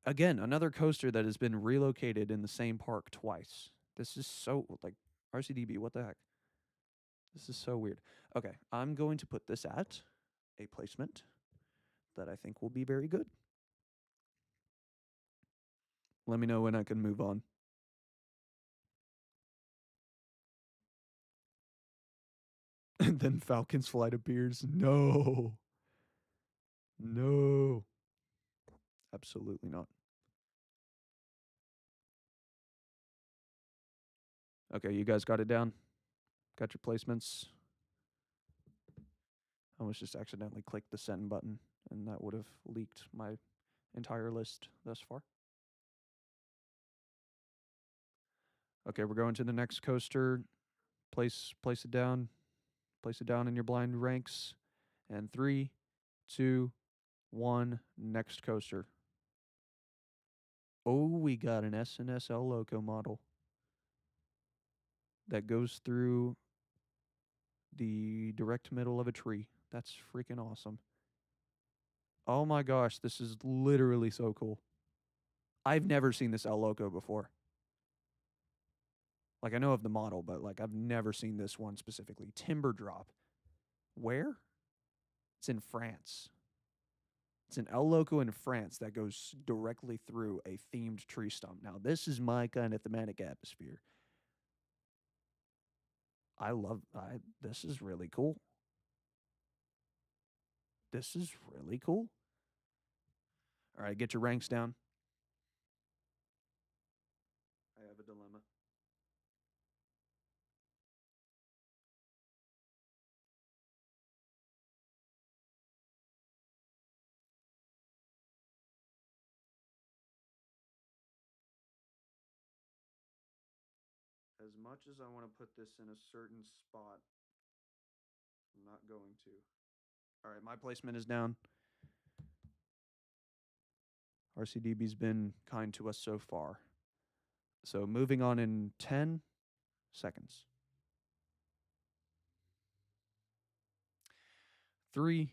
Speaker 1: Again, another coaster that has been relocated in the same park twice. This is so, like, RCDB, what the heck? This is so weird. Okay, I'm going to put this at a placement that I think will be very good. Let me know when I can move on. And then Falcon's Flight appears. No. No. Absolutely not. Okay, you guys got it down? Got your placements? I almost just accidentally clicked the send button, and that would have leaked my entire list thus far. Okay, we're going to the next coaster. Place it down. Place it down in your blind ranks. And 3, 2, 1, next coaster. Oh, we got an SNSL Loco model that goes through the direct middle of a tree. That's freaking awesome. Oh my gosh, this is literally so cool. I've never seen this El Loco before. Like, I know of the model, but like I've never seen this one specifically. Timber drop. Where? It's in France. It's an El Loco in France that goes directly through a themed tree stump. Now, this is my kind of thematic atmosphere. This is really cool. This is really cool. All right, get your ranks down. I have a dilemma. As much as I want to put this in a certain spot, I'm not going to. All right, my placement is down. RCDB's been kind to us so far. So moving on in 10 seconds. 3,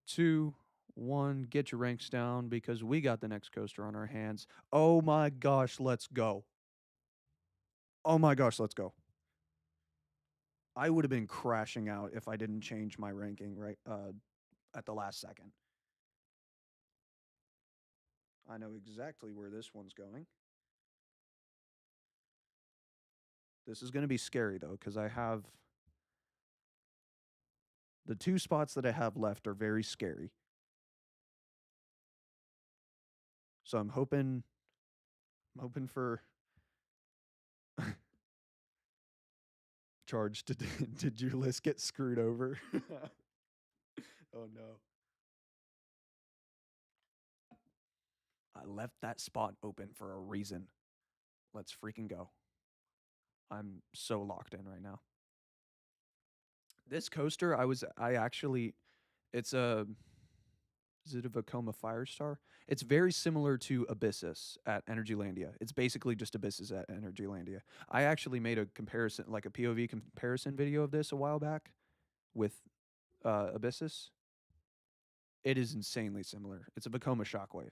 Speaker 1: 2, 1. Get your ranks down because we got the next coaster on our hands. Oh my gosh, let's go. Oh my gosh, let's go. I would have been crashing out if I didn't change my ranking right at the last second. I know exactly where this one's going. This is going to be scary though cuz I have the 2 spots that I have left are very scary. So I'm hoping for charge. Did your list get screwed over? Oh no. I left that spot open for a reason. Let's freaking go. I'm so locked in right now. This coaster, I actually, it's a, is it a Vekoma Firestar? It's very similar to Abyssus at Energylandia. It's basically just Abyssus at Energylandia. I actually made a comparison, like a POV comparison video of this a while back with Abyssus. It is insanely similar. It's a Vekoma Shockwave.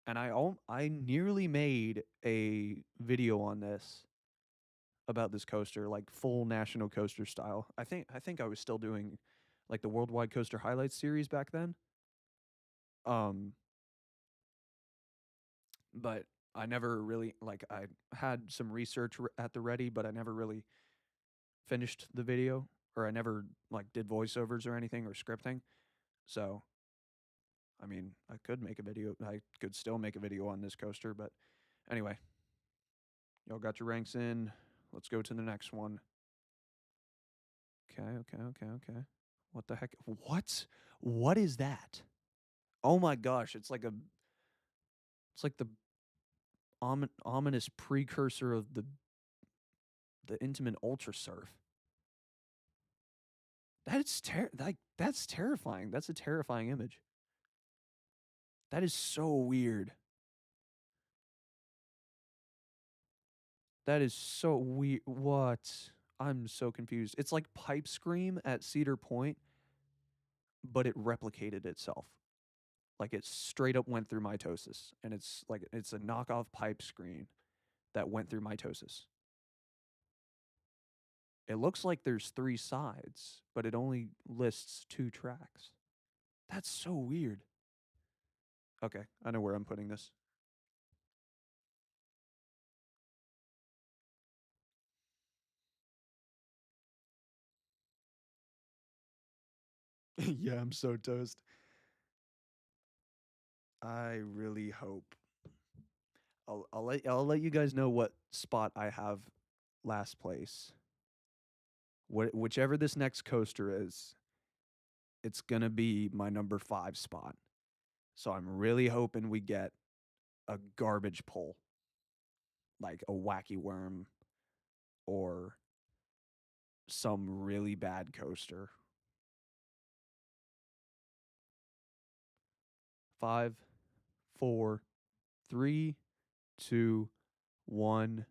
Speaker 1: And I nearly made a video on this about this coaster, like full national coaster style. I think I was still doing like the Worldwide Coaster Highlights series back then. Um but I never really like I had some research at the ready, but I never really finished the video or I never like did voiceovers or anything or scripting. So, I mean, I could make a video. I could still make a video on this coaster, but anyway, y'all got your ranks in. Let's go to the next one. Okay. What the heck? What? What is that? Oh my gosh! It's like the ominous precursor of the Intamin Ultra Surf. That's terrifying. That's a terrifying image. That is so weird. That is so weird. What? I'm so confused. It's like Pipe Scream at Cedar Point, but it replicated itself. Like it straight up went through mitosis, and it's a knockoff Pipe Scream that went through mitosis. It looks like there's 3 sides, but it only lists 2 tracks. That's so weird. Okay, I know where I'm putting this. Yeah, I'm so toast. I really hope. I'll let you guys know what spot I have last place. Whichever this next coaster is, it's gonna be my number 5 spot. So I'm really hoping we get a garbage pull, like a wacky worm or some really bad coaster. 5, 4, 3, 2, 1.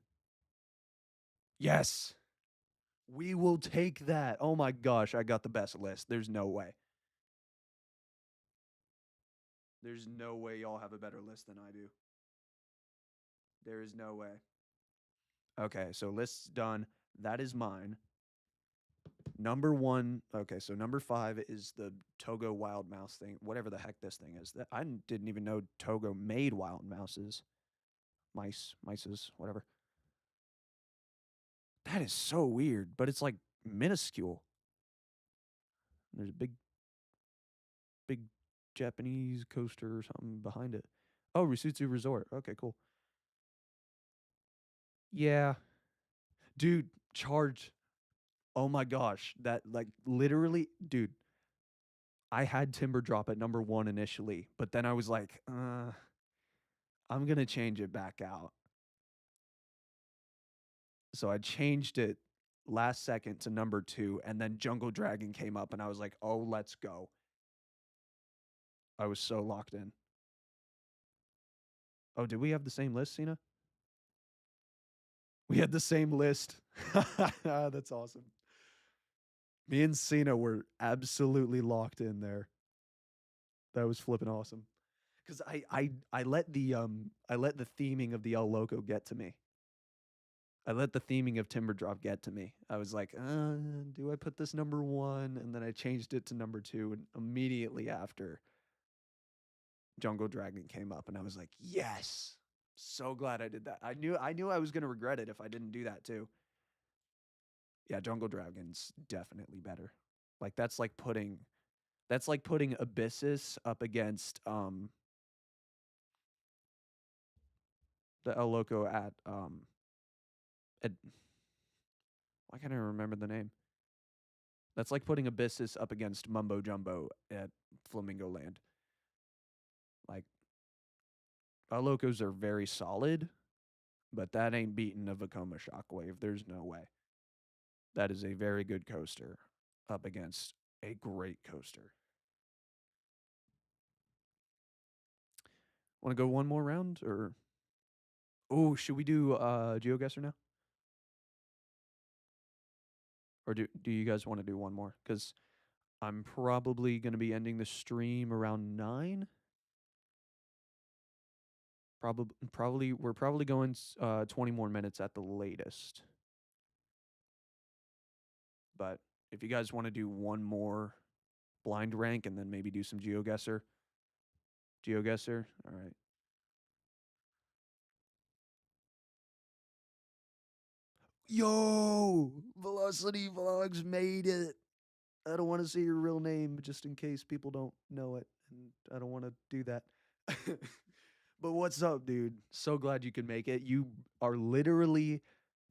Speaker 1: Yes. We will take that. Oh my gosh, I got the best list. There's no way. There's no way y'all have a better list than I do. There is no way. Okay, so list's done. That is mine. Number one. Okay, so number 5 is the Togo wild mouse thing. Whatever the heck this thing is. That didn't even know Togo made wild mouses. Mices, whatever. That is so weird, but it's like minuscule. There's a big Japanese coaster or something behind it. Oh, Risutsu Resort. Okay, cool. Yeah. Dude, charge. Oh my gosh. That like literally, dude. I had Timber Drop at number 1 initially, but then I was like, I'm going to change it back out. So I changed it last second to number 2, and then Jungle Dragon came up and I was like, "Oh, let's go." I was so locked in. Oh, did we have the same list, Cena? We had the same list. That's awesome. Me and Cena were absolutely locked in there. That was flipping awesome. Cuz I let the theming of the El Loco get to me. I let the theming of Timber Drop get to me. I was like, do I put this number 1? And then I changed it to number 2, and immediately after Jungle Dragon came up and I was like, "Yes." So glad I did that. I knew I was going to regret it if I didn't do that too. Yeah, Jungle Dragon's definitely better. Like that's like putting Abyssus up against the El Loco at why can't I remember the name? That's like putting Abyssus up against Mumbo Jumbo at Flamingo Land. Like El Locos are very solid, but that ain't beating a Vekoma Shockwave. There's no way. That is a very good coaster up against a great coaster. Want to go one more round or oh, should we do GeoGuessr now? Or do you guys want to do one more? Cuz I'm probably going to be ending the stream around 9. Probably we're probably going 20 more minutes at the latest. But if you guys want to do one more blind rank and then maybe do some GeoGuessr. GeoGuessr? All right. Yo, Velocity Vlogs made it. I don't want to say your real name just in case people don't know it, and I don't want to do that. But what's up, dude? So glad you could make it. You are literally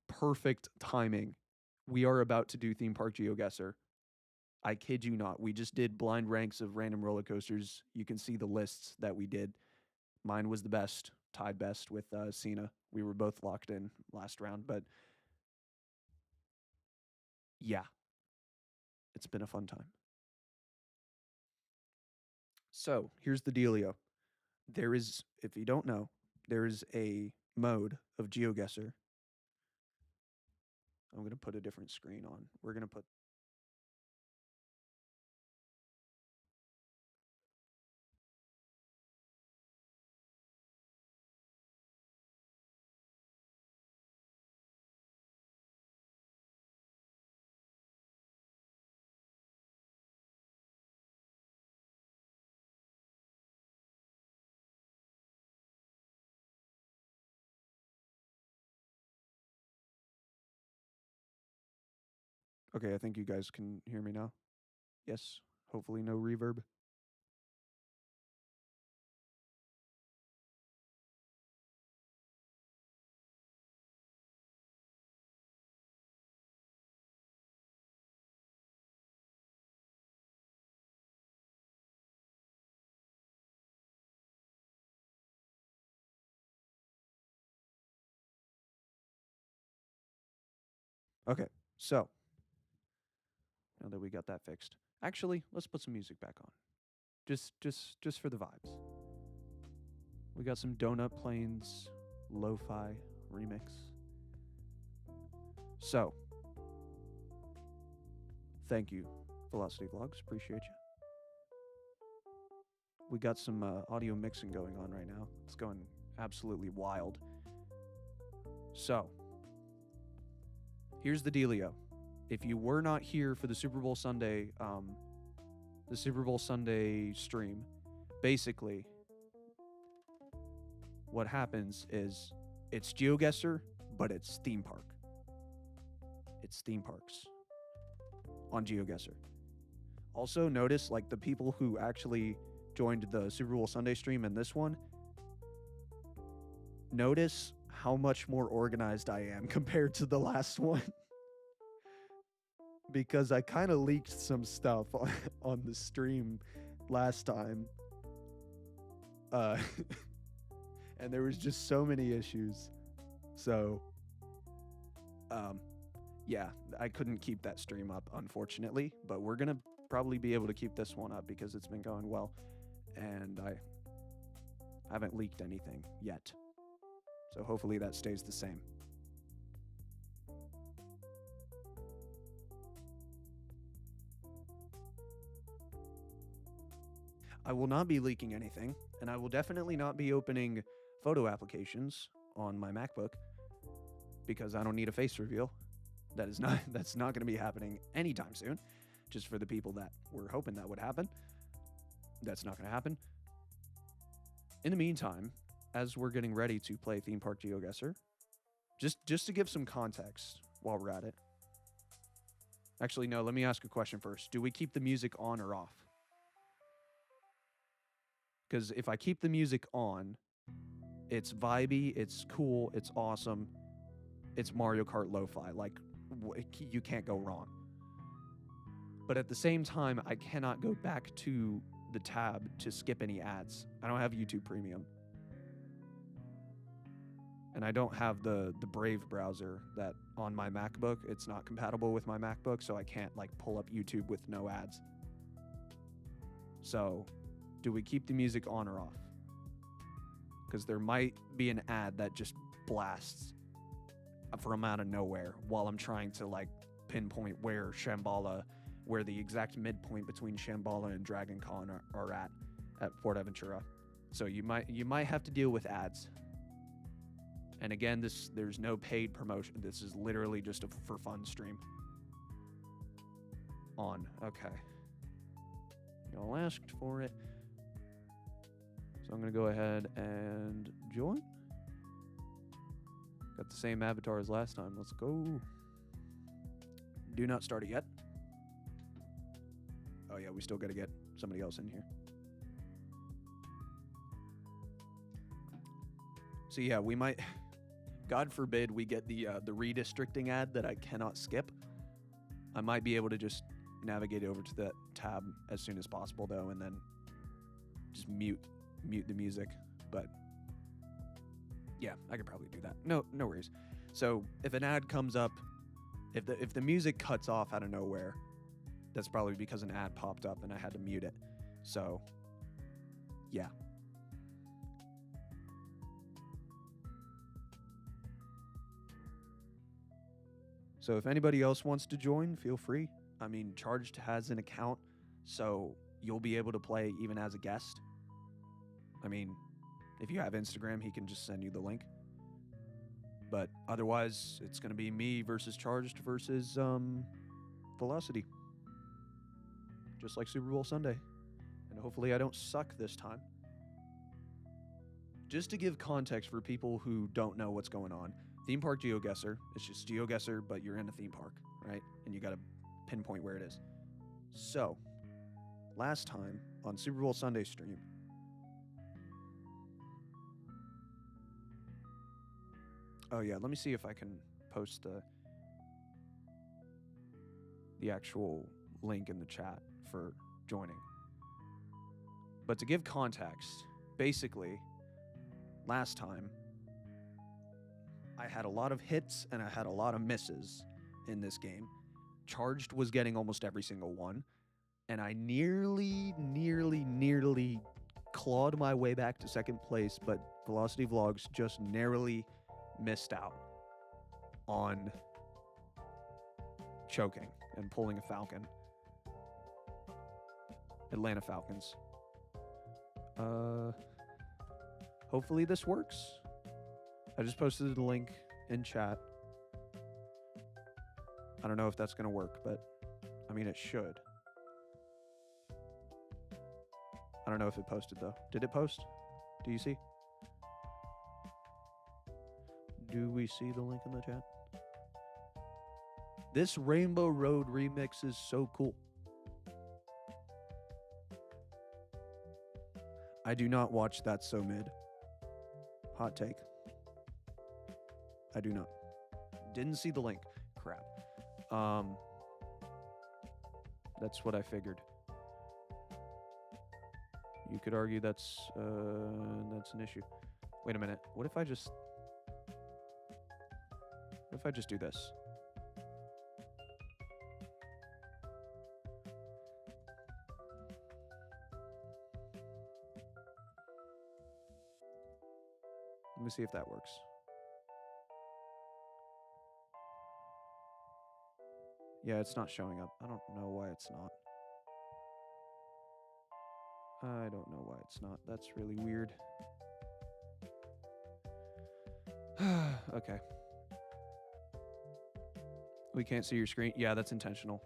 Speaker 1: perfect timing. We are about to do theme park GeoGuessr. I kid you not. We just did blind ranks of random roller coasters. You can see the lists that we did. Mine was the best, tied best with Cena. We were both locked in last round, but yeah, it's been a fun time. So here's the dealio. There is, if you don't know, there is a mode of GeoGuessr. I'm going to put a different screen on. We're going to put. Okay, I think you guys can hear me now. Yes, hopefully no reverb. Okay, so now that we got that fixed, actually, let's put some music back on. Just for the vibes. We got some Donut Plains lo-fi remix. So, Thank you, Velocity Vlogs. Appreciate you. We got some audio mixing going on right now. It's going absolutely wild. So, here's the dealio. If you were not here for the Super Bowl Sunday stream, basically, what happens is it's GeoGuessr, but it's theme park. It's theme parks on GeoGuessr. Also, notice like the people who actually joined the Super Bowl Sunday stream and this one, notice how much more organized I am compared to the last one. Because I kind of leaked some stuff on the stream last time. And there was just so many issues. So, yeah, I couldn't keep that stream up, unfortunately. But we're going to probably be able to keep this one up because it's been going well. And I haven't leaked anything yet. So hopefully that stays the same. I will not be leaking anything, and I will definitely not be opening photo applications on my MacBook because I don't need a face reveal. That's not going to be happening anytime soon. Just for the people that were hoping that would happen. That's not going to happen. In the meantime, as we're getting ready to play Theme Park GeoGuessr, just to give some context while we're at it. Actually, no, let me ask a question first. Do we keep the music on or off? Because if I keep the music on, it's vibey, it's cool, it's awesome, it's Mario Kart lo-fi. Like, you can't go wrong. But at the same time, I cannot go back to the tab to skip any ads. I don't have YouTube Premium. And I don't have the Brave browser that on my MacBook. It's not compatible with my MacBook, so I can't like pull up YouTube with no ads. So, do we keep the music on or off? Because there might be an ad that just blasts from out of nowhere while I'm trying to like pinpoint where the exact midpoint between Shambhala and Dragon Con are at Fort Aventura. So you might have to deal with ads. And again, there's no paid promotion. This is literally just a for fun stream. On. Okay. Y'all asked for it. So I'm going to go ahead and join. Got the same avatar as last time. Let's go. Do not start it yet. Oh yeah, we still got to get somebody else in here. So yeah, we might, God forbid we get the redistricting ad that I cannot skip. I might be able to just navigate over to that tab as soon as possible though, and then just mute the music. But yeah, I could probably do that. No worries. So if an ad comes up, if the music cuts off out of nowhere, that's probably because an ad popped up and I had to mute it. So yeah. So if anybody else wants to join, feel free. I mean, Charged has an account, so you'll be able to play even as a guest. I mean, if you have Instagram, he can just send you the link. But otherwise, it's going to be me versus Charged versus Velocity. Just like Super Bowl Sunday. And hopefully I don't suck this time. Just to give context for people who don't know what's going on, Theme Park GeoGuessr, it's just GeoGuessr, but you're in a theme park, right? And you got to pinpoint where it is. So, last time on Super Bowl Sunday stream, oh yeah, let me see if I can post the actual link in the chat for joining. But to give context, basically, last time, I had a lot of hits and I had a lot of misses in this game. Charged was getting almost every single one. And I nearly clawed my way back to second place, but Velocity Vlogs just narrowly missed out on choking and pulling a falcon. Atlanta Falcons. Hopefully this works. I just posted the link in chat. I don't know if that's going to work, but I mean, it should. I don't know if it posted, though. Did it post? Do you see? Do we see the link in the chat? This Rainbow Road remix is so cool. I do not watch That's So Mid. Hot take. I do not. Didn't see the link. Crap. That's what I figured. You could argue that's an issue. Wait a minute. What if I just do this? Let me see if that works. Yeah, it's not showing up. I don't know why it's not. I don't know why it's not. That's really weird. Okay. We can't see your screen. Yeah, that's intentional.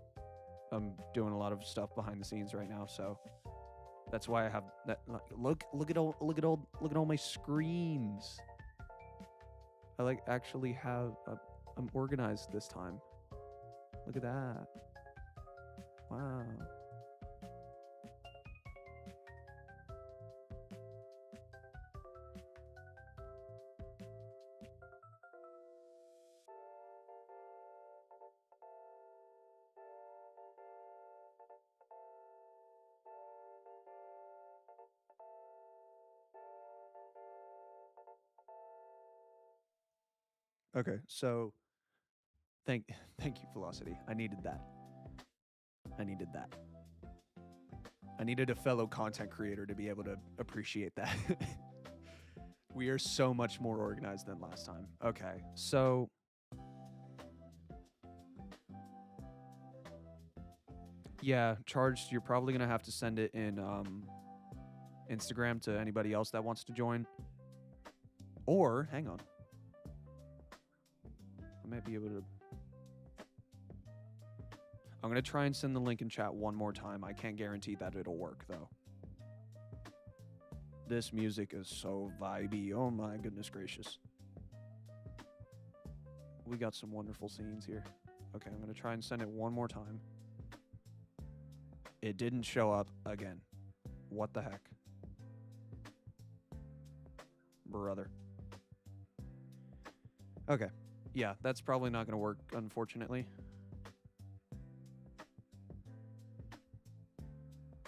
Speaker 1: I'm doing a lot of stuff behind the scenes right now, so that's why I have that. Look at all my screens. I like actually have. I'm organized this time. Look at that. Wow. Okay, so thank you, Velocity. I needed that. I needed a fellow content creator to be able to appreciate that. We are so much more organized than last time. Okay, so yeah, Charged, you're probably gonna have to send it in Instagram to anybody else that wants to join. Or hang on. I might be able to. I'm going to try and send the link in chat one more time. I can't guarantee that it'll work, though. This music is so vibey. Oh, my goodness gracious. We got some wonderful scenes here. Okay, I'm going to try and send it one more time. It didn't show up again. What the heck? Brother. Okay. Yeah, that's probably not going to work, unfortunately.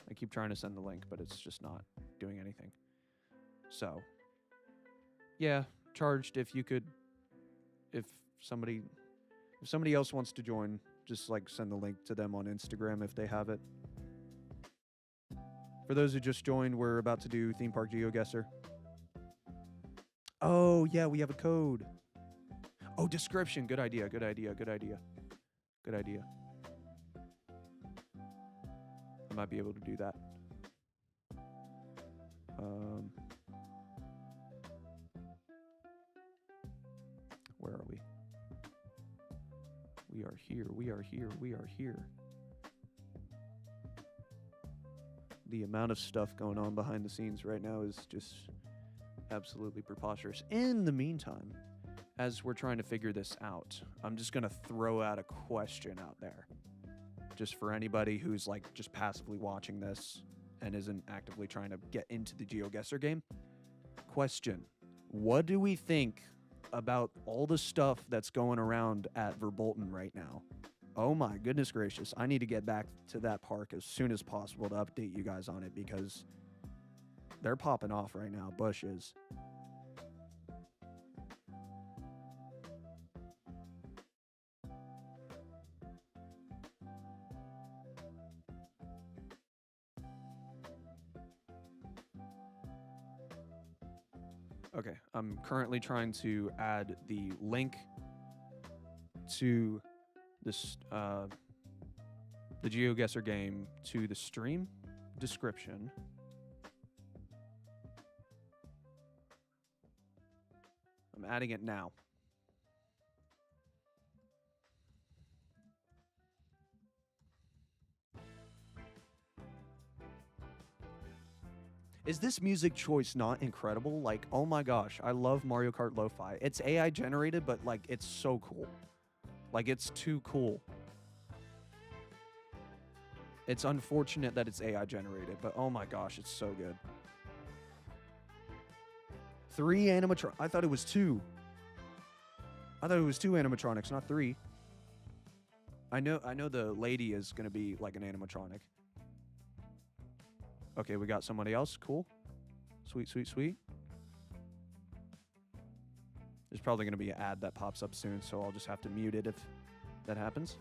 Speaker 1: I keep trying to send the link, but it's just not doing anything. So, yeah, Charged, if you could, if somebody else wants to join, just like send the link to them on Instagram if they have it. For those who just joined, we're about to do Theme Park GeoGuessr. Oh, yeah, we have a code. Oh, description. Good idea. I might be able to do that. Where are we? We are here. The amount of stuff going on behind the scenes right now is just absolutely preposterous. In the meantime, as we're trying to figure this out, I'm just going to throw out a question out there. Just for anybody who's like just passively watching this and isn't actively trying to get into the GeoGuessr game. Question. What do we think about all the stuff that's going around at Verbolten right now? Oh my goodness gracious. I need to get back to that park as soon as possible to update you guys on it because they're popping off right now. Bush is. Okay, I'm currently trying to add the link to this the GeoGuessr game to the stream description. I'm adding it now. Is this music choice not incredible? Like, oh my gosh, I love Mario Kart Lo-Fi. It's AI generated, but like, it's so cool. Like, it's too cool. It's unfortunate that it's AI generated, but oh my gosh, it's so good. 3 animatronics. I thought it was 2. I thought it was 2 animatronics, not 3. I know the lady is gonna be like an animatronic. Okay, we got somebody else. Cool. Sweet, sweet, sweet. There's probably going to be an ad that pops up soon, so I'll just have to mute it if that happens.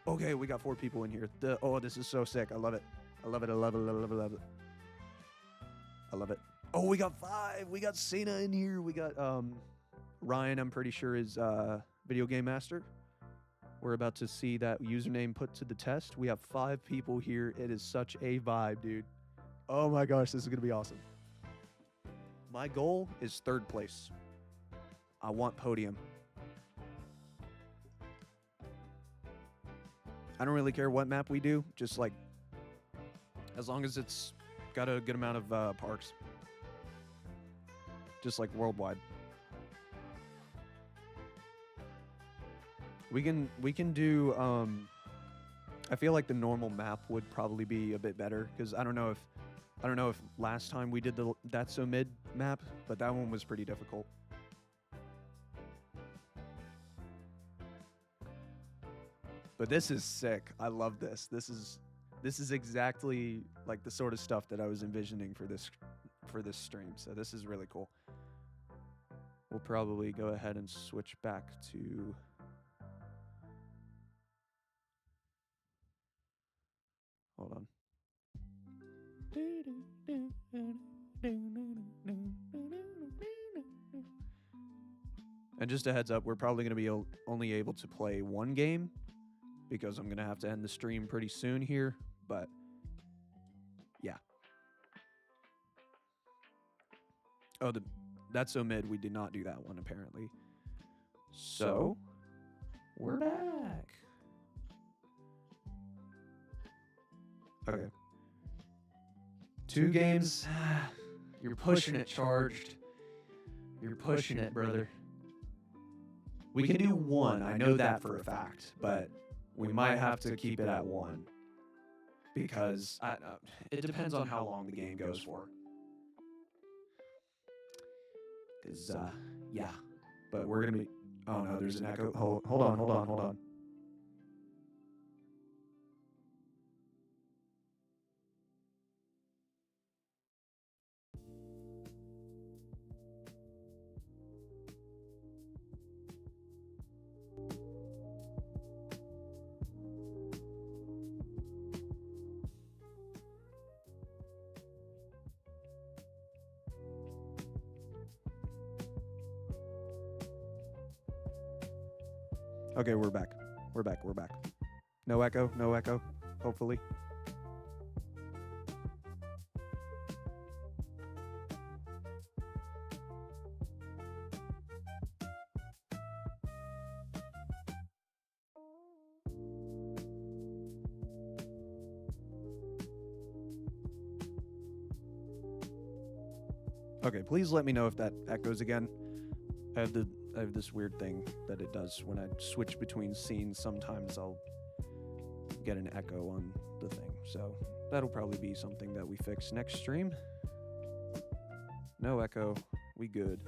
Speaker 1: Okay, we got 4 people in here. Oh, this is so sick. I love it. I love it. I love it. I love it. I love it. I love it. Oh, we got 5. We got Cena in here. We got Ryan, I'm pretty sure, is Video Game Master. We're about to see that username put to the test. We have 5 people here. It is such a vibe, dude. Oh my gosh, this is going to be awesome. My goal is 3rd place. I want podium. I don't really care what map we do. Just like, as long as it's got a good amount of parks. Just like worldwide. We can do I feel like the normal map would probably be a bit better because I don't know if last time we did the That's So Mid map, but that one was pretty difficult. But this is sick. I love this. This is exactly like the sort of stuff that I was envisioning for this stream. So this is really cool. We'll probably go ahead and switch back to Hold on. And just a heads up, we're probably going to be only able to play 1 game because I'm going to have to end the stream pretty soon here, but yeah. Oh, That's So Mid, we did not do that one apparently. So, we're back. Okay. 2 games. You're pushing it, Charged. You're pushing it, brother. We can do 1. I know that for a fact, but we might have to keep it at 1 because it depends on how long the game goes for. Because, yeah. But we're going to be... Oh, no, there's an echo. Hold on. Okay, we're back. We're back. No echo, hopefully. Okay, please let me know if that echoes again. I have this weird thing that it does when I switch between scenes. Sometimes I'll get an echo on the thing. So that'll probably be something that we fix next stream. No echo. We good.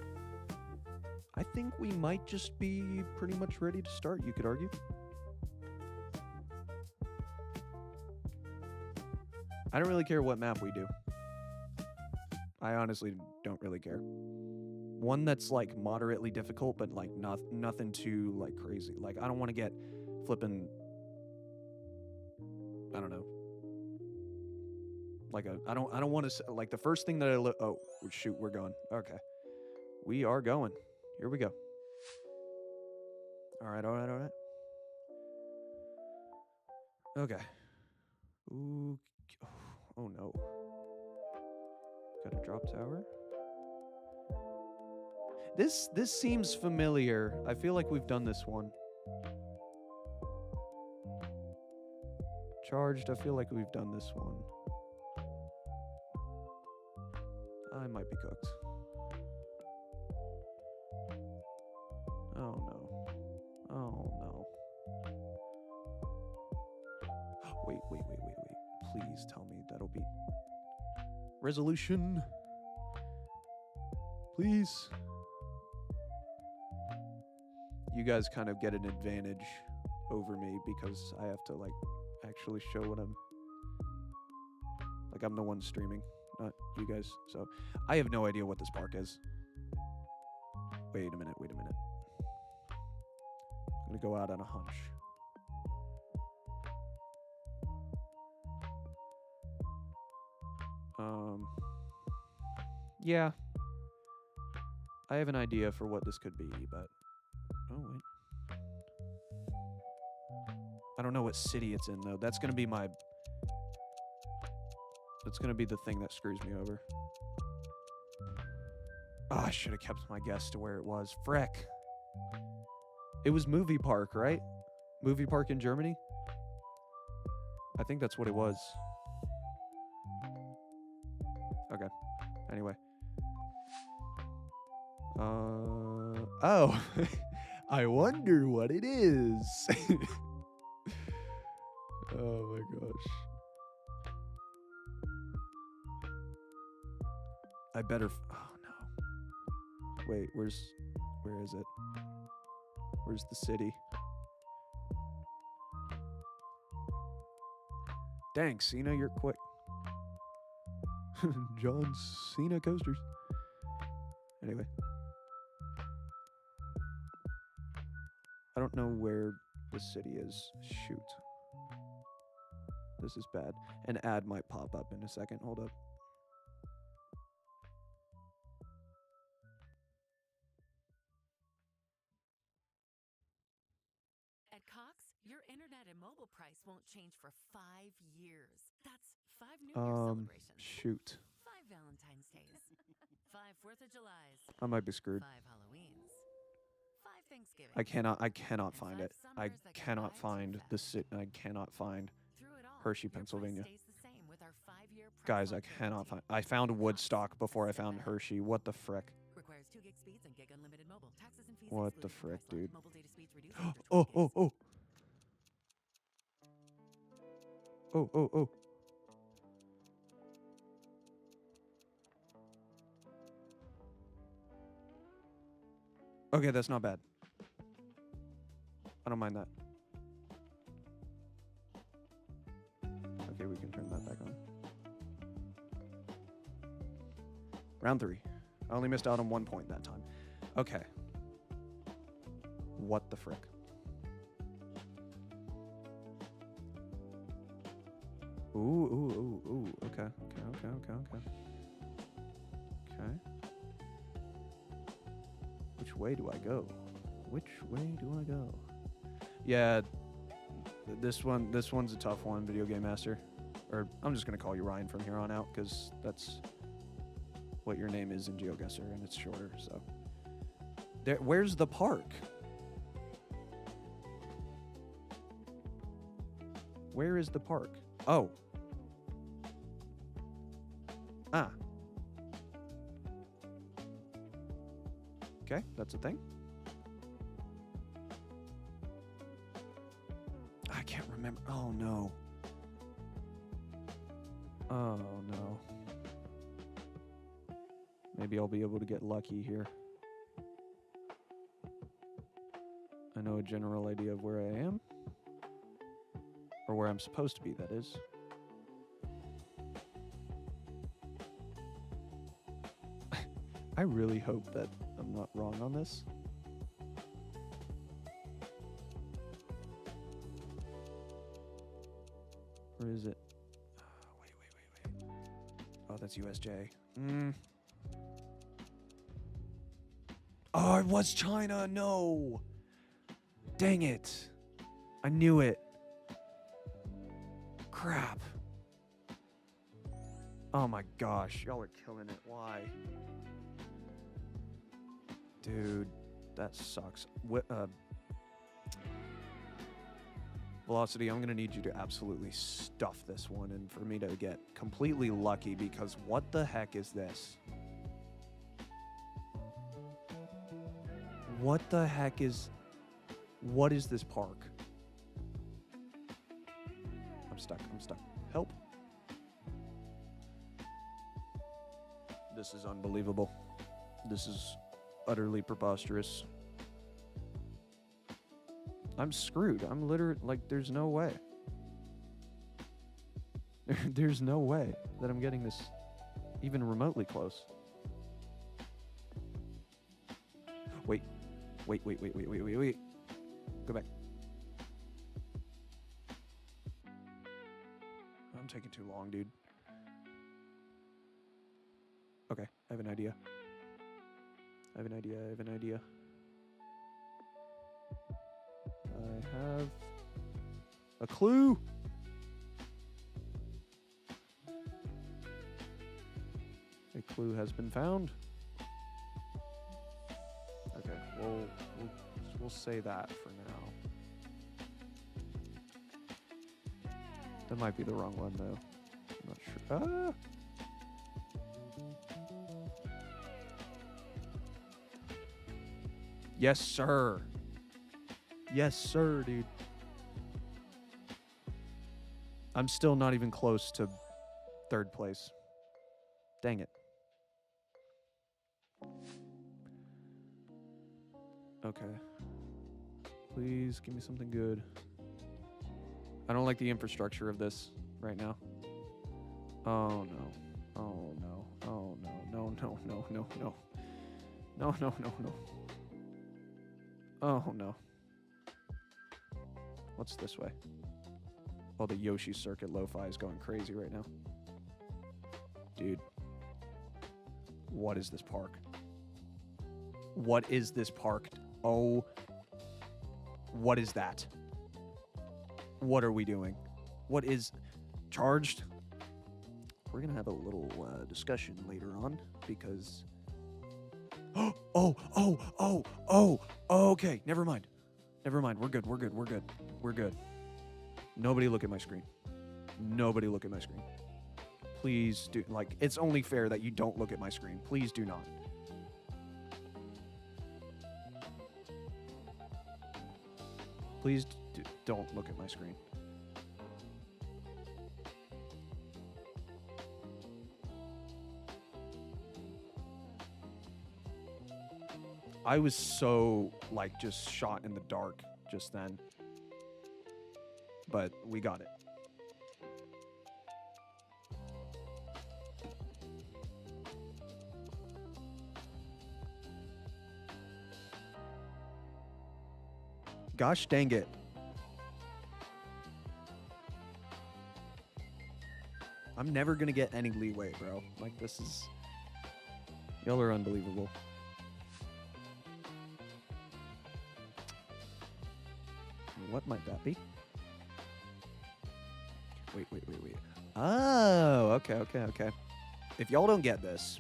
Speaker 1: I think we might just be pretty much ready to start, you could argue. I don't really care what map we do. I honestly don't really care. One that's like moderately difficult, but like nothing too like crazy. Like I don't want to get flipping. I don't know. Like I don't want to like the first thing that I look. Oh shoot, we're going. Okay, we are going. Here we go. All right. Okay. Ooh. Oh no. Got a drop tower. This seems familiar. I feel like we've done this one. Charged, I feel like we've done this one. I might be cooked. Oh no. Oh no. Wait. Please tell me that'll be resolution. Please. You guys kind of get an advantage over me because I have to like actually show what I'm like. I'm the one streaming, not you guys. So I have no idea what this park is. Wait a minute. I'm gonna go out on a hunch. Yeah. I have an idea for what this could be, but oh wait. I don't know what city it's in though. That's gonna be the thing that screws me over. Oh, I should have kept my guess to where it was. Frick. It was Movie Park, right? Movie Park in Germany? I think that's what it was. Okay. Anyway. Oh. I wonder what it is. Oh my gosh. I better. Oh no. Wait, where is it? Where's the city? Dang, Cena, you're quick. John Cena coasters. Anyway. I don't know where the city is. Shoot. This is bad. An ad might pop up in a second. Hold up.
Speaker 3: At Cox, your internet and mobile price won't change for 5 years. That's 5 New Year celebrations.
Speaker 1: Shoot.
Speaker 3: 5 Valentine's Days. 5 4th of Julys.
Speaker 1: I might be screwed.
Speaker 3: 5 Halloweens. 5 Thanksgiving.
Speaker 1: I cannot find it. I cannot find the city. I cannot find Hershey, Pennsylvania. Guys, I cannot find. I found Woodstock before I found Hershey. What the frick?
Speaker 3: Requires 2 gig speeds and gig unlimited mobile. Taxes and fees
Speaker 1: What the
Speaker 3: excluded.
Speaker 1: frick, dude?
Speaker 3: Mobile data speeds reduced after 12 days.
Speaker 1: Oh. Okay, that's not bad. I don't mind that. Okay, we can turn that back on. Round 3. I only missed out on 1 point that time. Okay. What the frick? Ooh. Okay. Which way do I go? Yeah, this one's a tough one, Video Game Master. Or I'm just gonna call you Ryan from here on out, because that's what your name is in GeoGuessr, and it's shorter. So, where's the park? Where is the park? Oh. Ah. Okay, that's a thing. I can't remember. Oh no. Oh no. Maybe I'll be able to get lucky here. I know a general idea of where I am. Or where I'm supposed to be, that is. I really hope that I'm not wrong on this. Where is it? Wait. Oh, that's USJ. Oh, it was China. No. Dang it. I knew it. Crap. Oh my gosh, y'all are killing it. Why? Dude, that sucks. Velocity, I'm going to need you to absolutely stuff this one and for me to get completely lucky, because what the heck is this? What the heck is... What is this park? I'm stuck. I'm stuck. Help. This is unbelievable. This is utterly preposterous. I'm screwed. I'm literally, like, there's no way. There's no way that I'm getting this even remotely close. Wait. Wait. Go back. I'm taking too long, dude. Okay, I have an idea. I have a clue. A clue has been found. Okay, we'll say that for now. That might be the wrong one though. I'm not sure. Yes, sir. Yes, sir, dude. I'm still not even close to third place. Dang it. Okay. Please give me something good. I don't like the infrastructure of this right now. Oh no. Oh no. Oh no. No. Oh no. What's this way? Oh, the Yoshi Circuit Lo-Fi is going crazy right now. Dude. What is this park? What is this park? Oh. What is that? What are we doing? What is charged? We're going to have a little discussion later on because... Okay, never mind. We're good. Nobody look at my screen. Please do. Like, it's only fair that you don't look at my screen. Please do not. Please don't look at my screen. I was so, like, just shot in the dark just then. But we got it. Gosh dang it. I'm never gonna get any leeway, bro. Like, this is... Y'all are unbelievable. What might that be? Wait. Oh, okay. If y'all don't get this...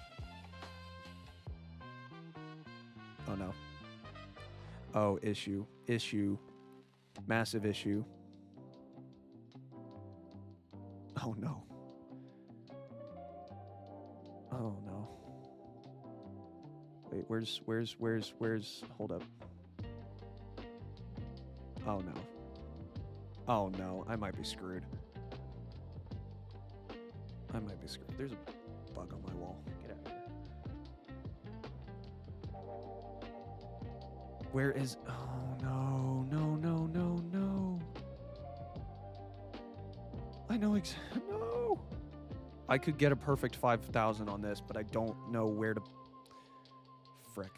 Speaker 1: Oh, no. Oh, issue. Massive issue. Oh, no. Oh, no. Wait, where's... Hold up. Oh, no. Oh, no. I might be screwed. There's a bug on my wall. Get out of here. Where is... Oh, no. I know No! I could get a perfect 5,000 on this, but I don't know where to... Frick.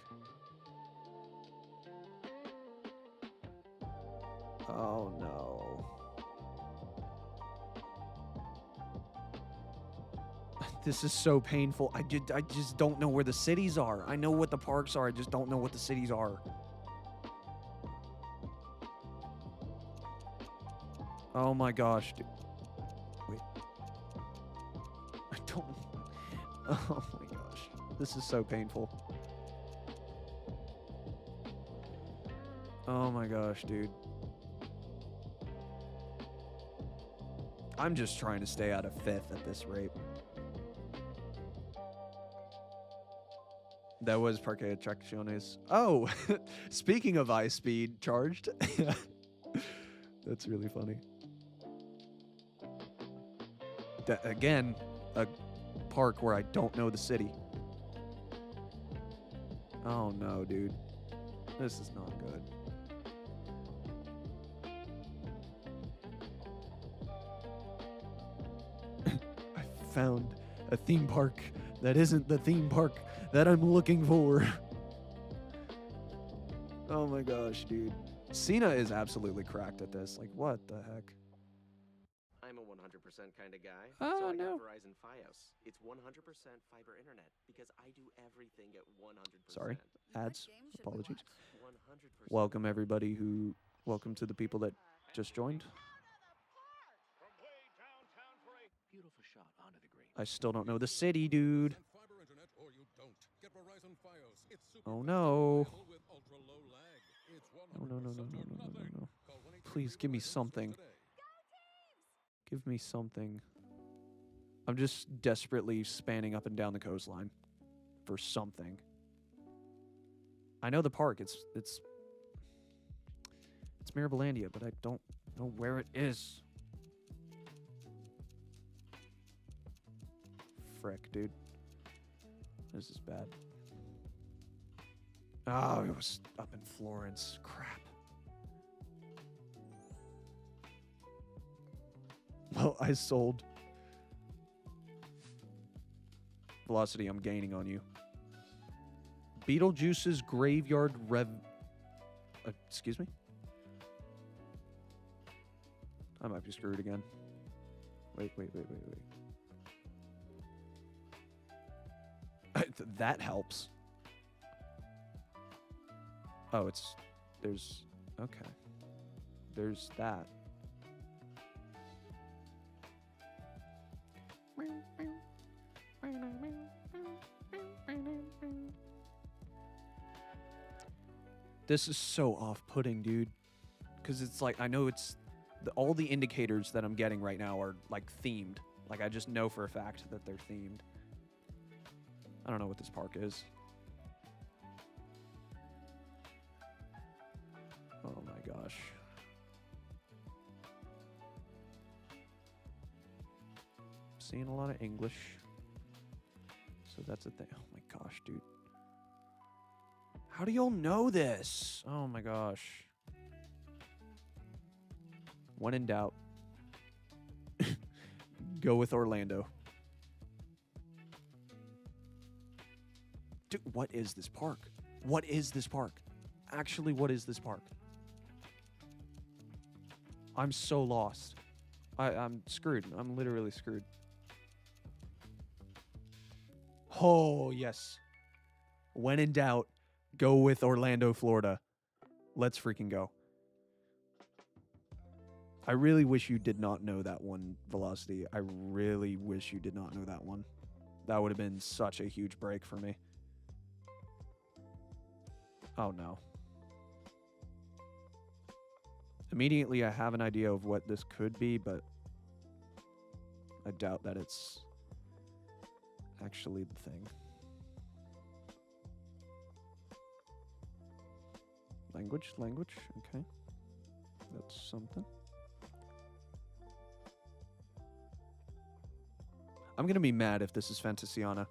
Speaker 1: Oh, no. This is so painful. I just don't know where the cities are. I know what the parks are. I just don't know what the cities are. Oh my gosh, dude. Wait. I don't... Oh my gosh. This is so painful. Oh my gosh, dude. I'm just trying to stay out of 5th at this rate. That was Parque Attracciones. Oh, speaking of iSpeed charged. That's really funny. Again, a park where I don't know the city. Oh no, dude. This is not good. I found a theme park that isn't the theme park that I'm looking for. Oh my gosh, dude. Cena is absolutely cracked at this. Like, what the heck?
Speaker 4: I'm a 100% kind of guy.
Speaker 1: Oh,
Speaker 4: so I
Speaker 1: no.
Speaker 4: got Verizon Fios. It's 100% fiber internet because I do everything at 100%.
Speaker 1: Sorry. Ads.
Speaker 3: game should we
Speaker 1: Apologies.
Speaker 3: watch?
Speaker 4: 100%.
Speaker 1: Welcome everybody who welcome to the people that just joined.
Speaker 2: Beautiful shot onto the green.
Speaker 1: I still don't know the city, dude.
Speaker 5: Fiber internet or you don't. Get Verizon Fios. It's super
Speaker 1: Oh
Speaker 5: fast
Speaker 1: no.
Speaker 5: and reliable with ultra low lag. It's
Speaker 1: No, no, no, no,
Speaker 5: 100%
Speaker 1: no,
Speaker 5: or
Speaker 1: no, no,
Speaker 5: nothing.
Speaker 1: no.
Speaker 5: Call 1-800
Speaker 1: Please give me
Speaker 5: Verizon
Speaker 1: something.
Speaker 5: today.
Speaker 1: Give me something. I'm just desperately spanning up and down the coastline for something. I know the park. It's Mirabilandia, but I don't know where it is. Frick, dude. This is bad. Oh, it was up in Florence. Crap. Well, I sold. Velocity, I'm gaining on you. Beetlejuice's Graveyard Rev... excuse me? I might be screwed again. Wait. That helps. Oh, there's... Okay. There's that. This is so off-putting, dude. Because it's like, I know it's... all the indicators that I'm getting right now are, like, themed. Like, I just know for a fact that they're themed. I don't know what this park is. Oh my gosh. Seeing a lot of English. So that's a thing. Oh my gosh, dude. How do y'all know this? Oh my gosh. When in doubt, go with Orlando. Dude, what is this park? What is this park? Actually, what is this park? I'm so lost. I'm screwed. I'm literally screwed. Oh, yes. When in doubt, go with Orlando, Florida. Let's freaking go. I really wish you did not know that one, Velocity. I really wish you did not know that one. That would have been such a huge break for me. Oh, no. Immediately, I have an idea of what this could be, but I doubt that it's actually the thing. Language, okay. That's something. I'm going to be mad if this is Fantasiana.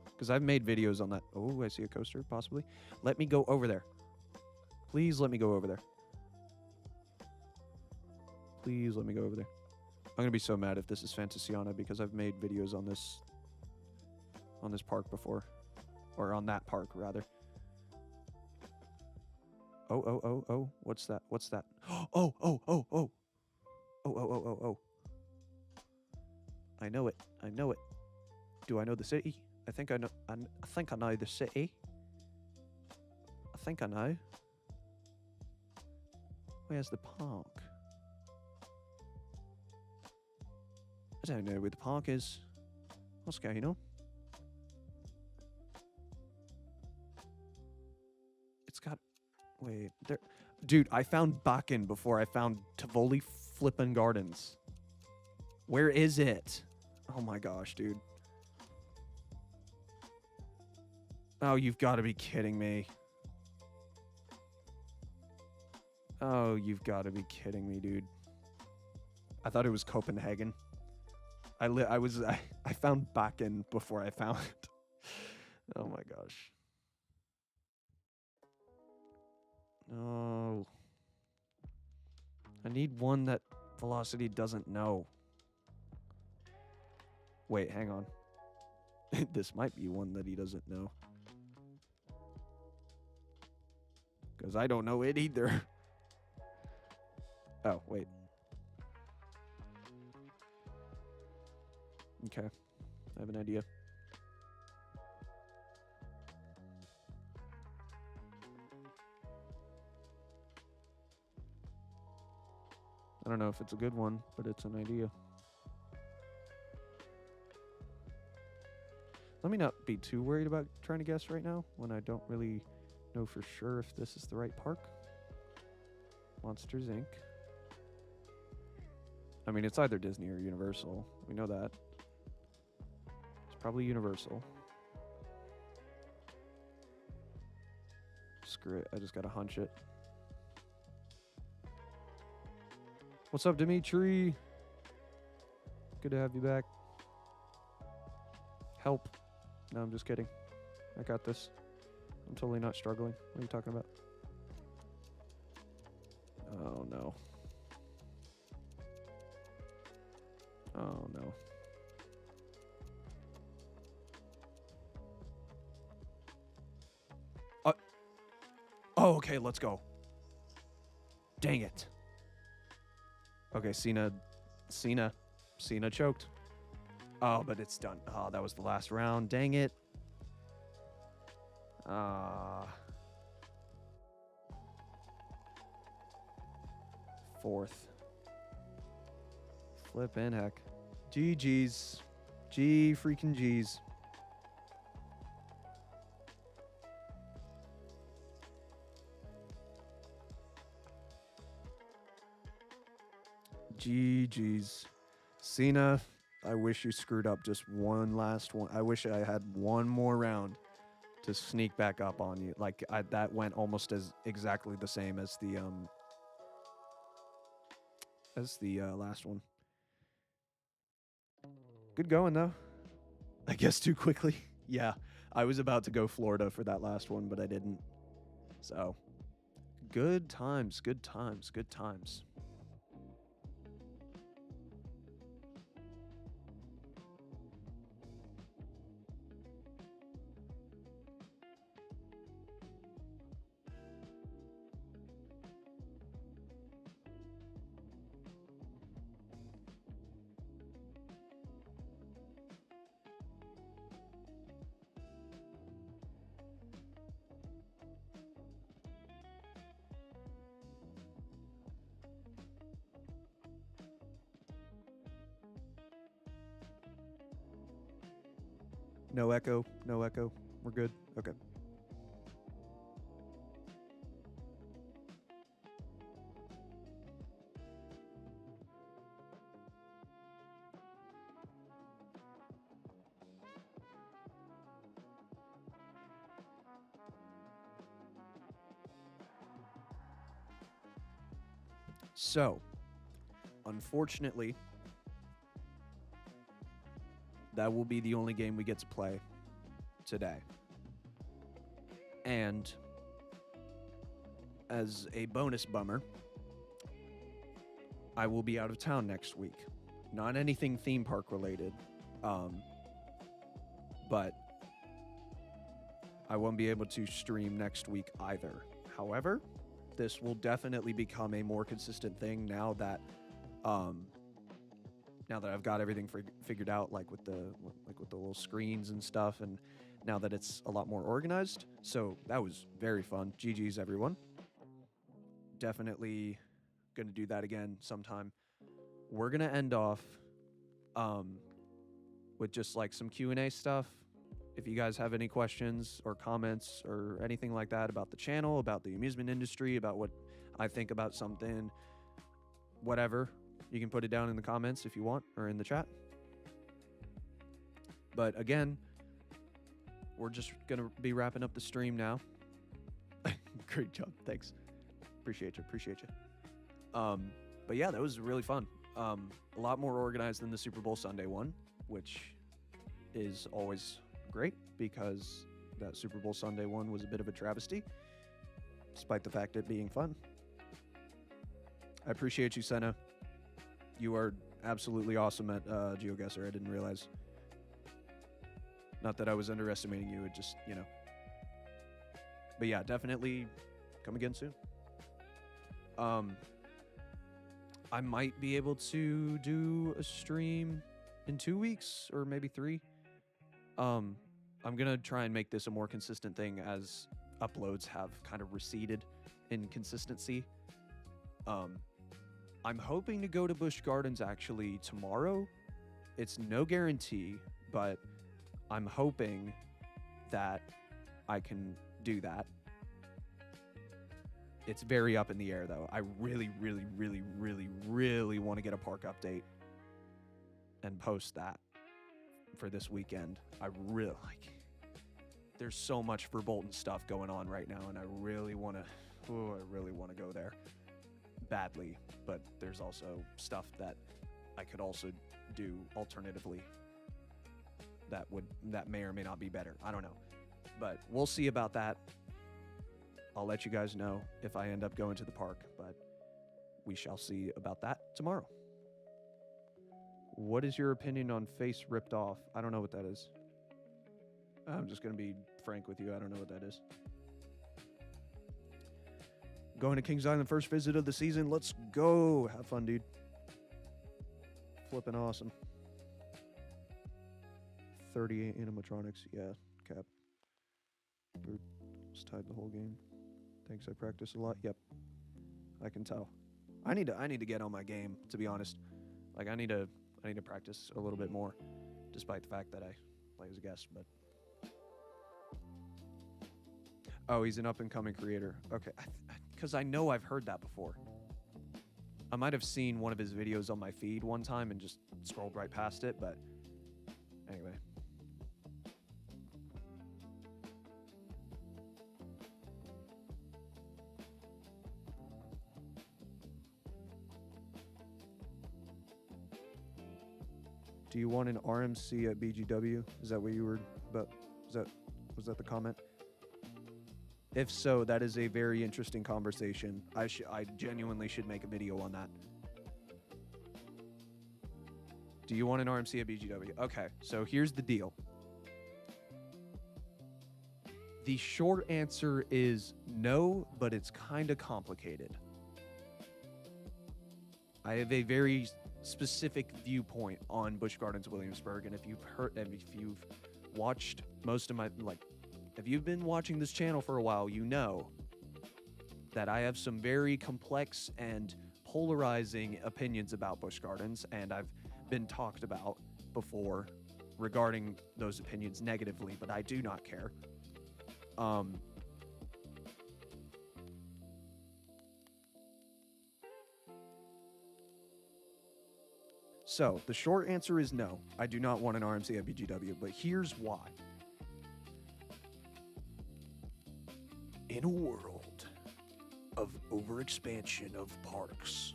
Speaker 1: Because I've made videos on that. Oh, I see a coaster, possibly. Let me go over there. Please let me go over there. Please let me go over there. I'm going to be so mad if this is Fantasiana because I've made videos on this park before. Or on that park, rather. Oh. What's that? What's that? Oh. Oh. I know it. Do I know the city? I think I know. I think I know the city. I think I know. Where's the park? I don't know where the park is. Moscaino. It's got... Wait, there... Dude, I found Bakken before I found Tivoli Flippin' Gardens. Where is it? Oh my gosh, dude. Oh, you've got to be kidding me. Oh, you've got to be kidding me, dude. I thought it was Copenhagen. I found Bakken before I found it. Oh my gosh. No. I need one that Velocity doesn't know. Wait, hang on. This might be one that he doesn't know. Because I don't know it either. Oh, wait. Okay. I have an idea. I don't know if it's a good one, but it's an idea. Let me not be too worried about trying to guess right now when I don't really know for sure if this is the right park. Monsters, Inc. I mean, it's either Disney or Universal. We know that. It's probably Universal. Screw it. I just gotta hunch it. What's up, Dimitri? Good to have you back. Help. No, I'm just kidding. I got this. I'm totally not struggling. What are you talking about? Oh, no. Oh, no. Oh, okay, let's go. Dang it. Okay, Cena choked. Oh, but it's done. Oh, that was the last round. Dang it. Fourth. Flippin' heck. GG's. G freaking G's. GG's. Cena, I wish you screwed up just one last one. I wish I had one more round to sneak back up on you. Like, that went almost as exactly the same as the last one. Good going, though. I guess too quickly. Yeah, I was about to go Florida for that last one, but I didn't. So, good times, good times, good times. No echo, no echo. We're good. Okay. So, unfortunately, that will be the only game we get to play today. And as a bonus bummer, I will be out of town next week. Not anything theme park related, but I won't be able to stream next week either. However, this will definitely become a more consistent thing now that I've got everything figured out, like with the little screens and stuff, and now that it's a lot more organized. So that was very fun. GG's, everyone. Definitely gonna do that again sometime. We're gonna end off with just like some Q&A stuff. If you guys have any questions or comments or anything like that about the channel, about the amusement industry, about what I think about something, whatever, you can put it down in the comments if you want or in the chat. But again, we're just going to be wrapping up the stream now. Great job. Thanks. Appreciate you. But yeah, that was really fun. A lot more organized than the Super Bowl Sunday one, which is always great because that Super Bowl Sunday one was a bit of a travesty, despite the fact it being fun. I appreciate you, Senna. You are absolutely awesome at GeoGuessr. I didn't realize. Not that I was underestimating you, it just, you know. But yeah, definitely come again soon. I might be able to do a stream in 2 weeks or maybe 3. I'm going to try and make this a more consistent thing as uploads have kind of receded in consistency. I'm hoping to go to Busch Gardens actually tomorrow. It's no guarantee, but I'm hoping that I can do that. It's very up in the air, though. I really want to get a park update and post that for this weekend. I really like. There's so much for Bolton stuff going on right now, and I really want to. Oh, I really want to go there badly. But there's also stuff that I could also do alternatively. That may or may not be better. I don't know, but we'll see about that. I'll let you guys know if I end up going to the park, but we shall see about that tomorrow. What is your opinion on face ripped off? I don't know what that is. I'm just going to be frank with you. I don't know what that is. Going to Kings Island, first visit of the season. Let's go. Have fun, dude. Flipping awesome. 38 animatronics. Yeah, cap. Just tied the whole game. Thanks, I practice a lot. Yep, I can tell. I need to get on my game, to be honest. Like I need to practice a little bit more, despite the fact that I play as a guest. But oh, he's an up and coming creator. Okay, because I know I've heard that before. I might have seen one of his videos on my feed one time and just scrolled right past it. But anyway. Do you want an RMC at BGW? Is that what you were about? Was that the comment? If so, that is a very interesting conversation. I genuinely should make a video on that. Do you want an RMC at BGW? Okay, so here's the deal. The short answer is no, but it's kind of complicated. I have a very specific viewpoint on Busch Gardens Williamsburg, and if you've watched most of my if you've been watching this channel for a while, you know that I have some very complex and polarizing opinions about Busch Gardens, and I've been talked about before regarding those opinions negatively, but I do not care. So, the short answer is no. I do not want an RMC at BGW, but here's why. In a world of overexpansion of parks,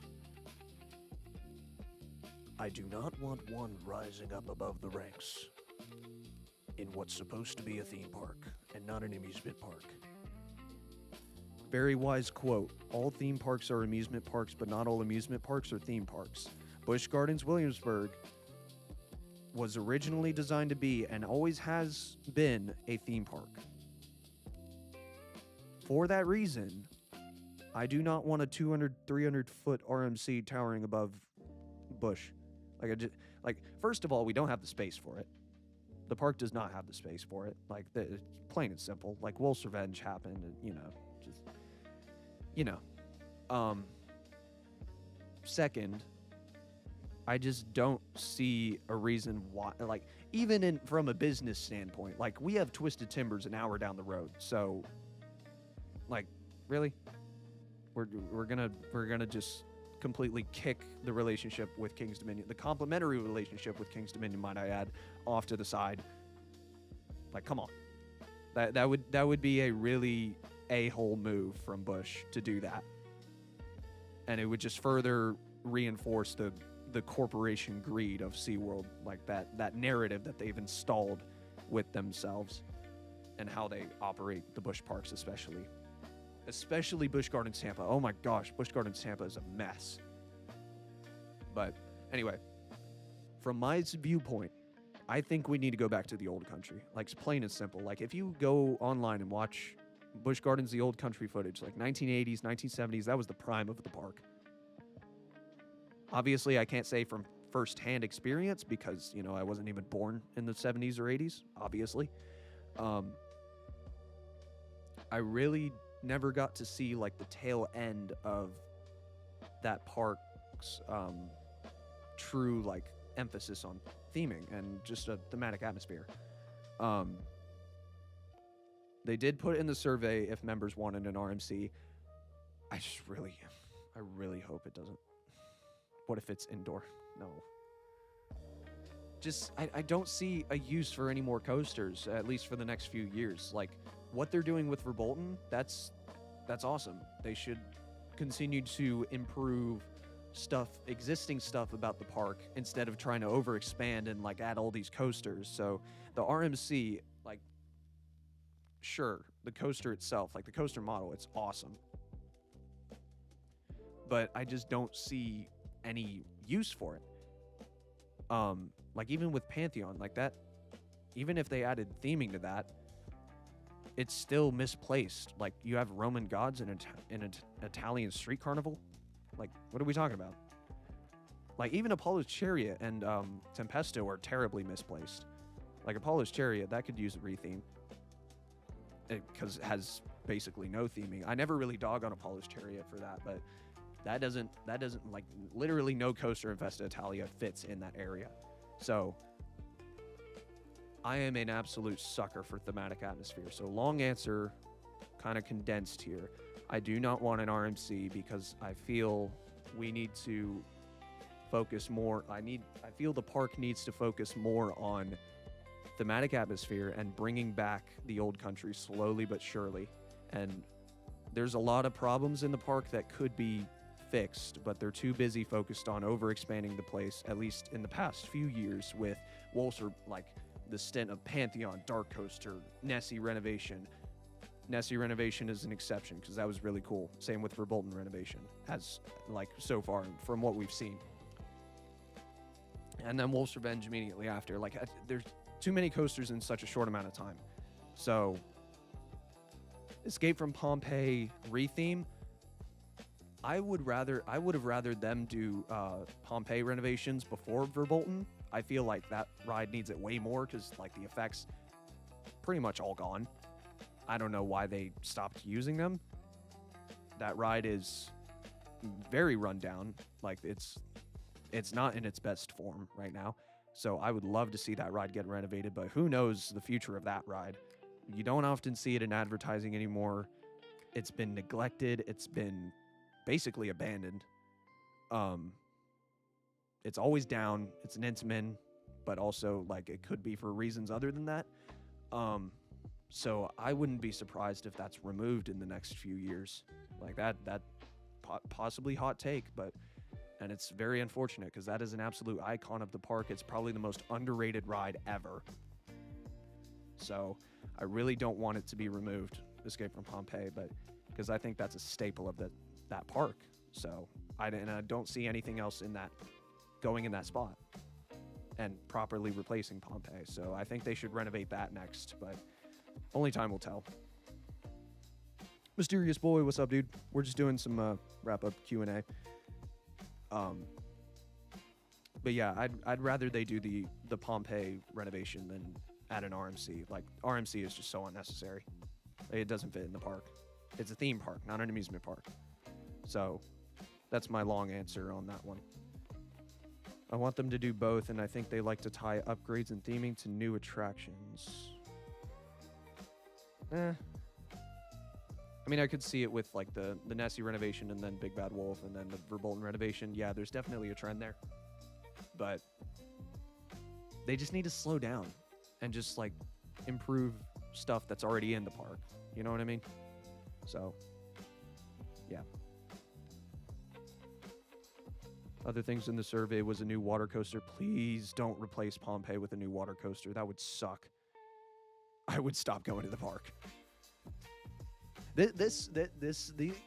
Speaker 1: I do not want one rising up above the ranks in what's supposed to be a theme park and not an amusement park. Very wise quote. All theme parks are amusement parks, but not all amusement parks are theme parks. Busch Gardens Williamsburg was originally designed to be and always has been a theme park. For that reason, I do not want a 200, 300-foot RMC towering above Busch. First of all, we don't have the space for it. The park does not have the space for it. Plain and simple. Wolf's Revenge happened, and, Second, I just don't see a reason why. Like, even from a business standpoint, like, we have Twisted Timbers an hour down the road. So, like, really, we're gonna just completely kick the relationship with King's Dominion, the complimentary relationship with King's Dominion, might I add, off to the side. Like, come on, that would be a really a-hole move from Bush to do that, and it would just further reinforce the corporation greed of SeaWorld, like that narrative that they've installed with themselves and how they operate the Busch parks, especially Busch Gardens Tampa. Oh my gosh, Busch Gardens Tampa is a mess. But anyway, from my viewpoint, I think we need to go back to the old country. Like, it's plain and simple. Like, if you go online and watch Busch Gardens, the old country footage, like 1980s, 1970s, that was the prime of the park. Obviously, I can't say from firsthand experience because, you know, I wasn't even born in the 70s or 80s, obviously. I really never got to see, like, the tail end of that park's true, like, emphasis on theming and just a thematic atmosphere. They did put in the survey if members wanted an RMC. I really hope it doesn't. What if it's indoor? No. Just, I don't see a use for any more coasters, at least for the next few years. Like, what they're doing with Verbolten, that's awesome. They should continue to improve existing stuff about the park instead of trying to overexpand and, like, add all these coasters. So the RMC, like, sure, the coaster itself, like the coaster model, it's awesome. But I just don't see any use for it. Like, even with Pantheon, like that, even if they added theming to that, it's still misplaced. Like, you have Roman gods in an Italian street carnival. Like, what are we talking about? Like, even Apollo's Chariot and Tempesto are terribly misplaced. Like, Apollo's Chariot, that could use a retheme because it has basically no theming. I never really dog on Apollo's Chariot for that, but that doesn't like, literally no coaster in Vesta Italia fits in that area. So I am an absolute sucker for thematic atmosphere. So long answer, kind of condensed here. I do not want an RMC because I feel we need to focus more. I feel the park needs to focus more on thematic atmosphere and bringing back the old country slowly but surely. And there's a lot of problems in the park that could be fixed, but they're too busy focused on overexpanding the place, at least in the past few years, with Walser, like the stint of Pantheon, Dark Coaster, Nessie renovation. Nessie renovation is an exception because that was really cool. Same with Verbolten renovation, as, like, so far from what we've seen. And then Wolf's Revenge immediately after. Like, there's too many coasters in such a short amount of time. So Escape from Pompeii retheme, I would have rather them do Pompeii renovations before Verbolten. I feel like that ride needs it way more because, like, the effects pretty much all gone. I don't know why they stopped using them. That ride is very run down. Like, it's not in its best form right now. So I would love to see that ride get renovated, but who knows the future of that ride. You don't often see it in advertising anymore. It's been neglected. It's been basically abandoned. It's always down. It's an Intamin, but also, like, it could be for reasons other than that. So I wouldn't be surprised if that's removed in the next few years. Like, that possibly hot take, and it's very unfortunate because that is an absolute icon of the park. It's probably the most underrated ride ever. So I really don't want it to be removed, Escape from Pompeii, but because I think that's a staple of that park. So I don't see anything else in that going in that spot and properly replacing Pompeii. So I think they should renovate that next, but only time will tell. Mysterious Boy, what's up, dude? We're just doing some wrap-up Q&A. But yeah, I'd rather they do the Pompeii renovation than add an RMC. Like, RMC is just so unnecessary. It doesn't fit in the park. It's a theme park, not an amusement park. So that's my long answer on that one. I want them to do both, and I think they like to tie upgrades and theming to new attractions. I mean, I could see it with like the Nessie renovation and then Big Bad Wolf and then the Verbolten renovation. Yeah, there's definitely a trend there. But they just need to slow down and just like improve stuff that's already in the park. You know what I mean? So, yeah. Other things in the survey was a new water coaster. Please don't replace Pompeii with a new water coaster. That would suck. I would stop going to the park. These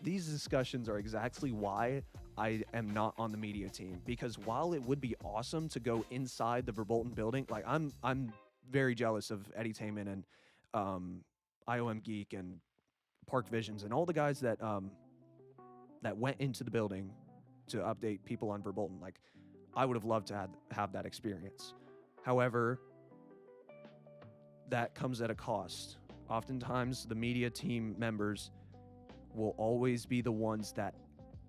Speaker 1: discussions are exactly why I am not on the media team, because while it would be awesome to go inside the Verbolten building, like I'm very jealous of Eddie Taman and IOM Geek and Park Visions and all the guys that went into the building to update people on Verbolten. Like, I would have loved to have that experience. However, that comes at a cost. Oftentimes, the media team members will always be the ones that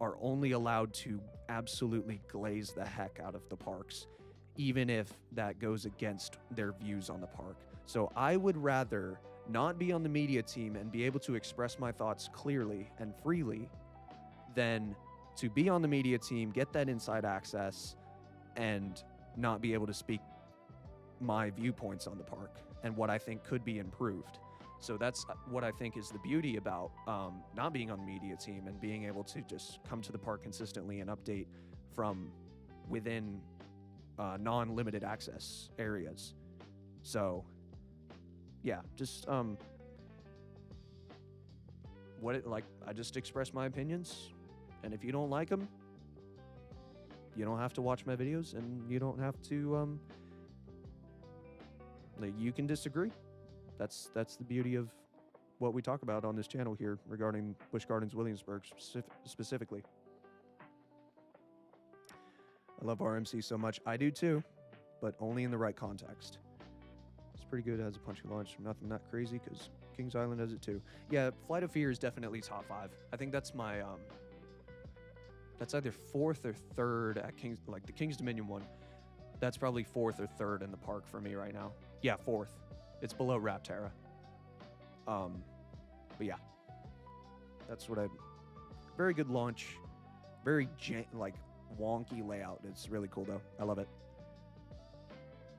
Speaker 1: are only allowed to absolutely glaze the heck out of the parks, even if that goes against their views on the park. So I would rather not be on the media team and be able to express my thoughts clearly and freely than to be on the media team, get that inside access, and not be able to speak my viewpoints on the park and what I think could be improved. So that's what I think is the beauty about not being on the media team and being able to just come to the park consistently and update from within non-limited access areas. So, yeah, just I just express my opinions, and if you don't like them, you don't have to watch my videos, and you don't have to you can disagree. That's the beauty of what we talk about on this channel here regarding Busch Gardens Williamsburg specifically. I love RMC so much. I do too, but only in the right context. It's pretty good. It has a punchy launch. Nothing that crazy, because Kings Island has it too. Yeah, Flight of Fear is definitely top 5. I think that's my that's either 4th or 3rd at Kings, like the Kings Dominion one. That's probably 4th or 3rd in the park for me right now. Yeah, 4th. It's below Rapterra. But yeah, that's what very good launch, very wonky layout. It's really cool though. I love it.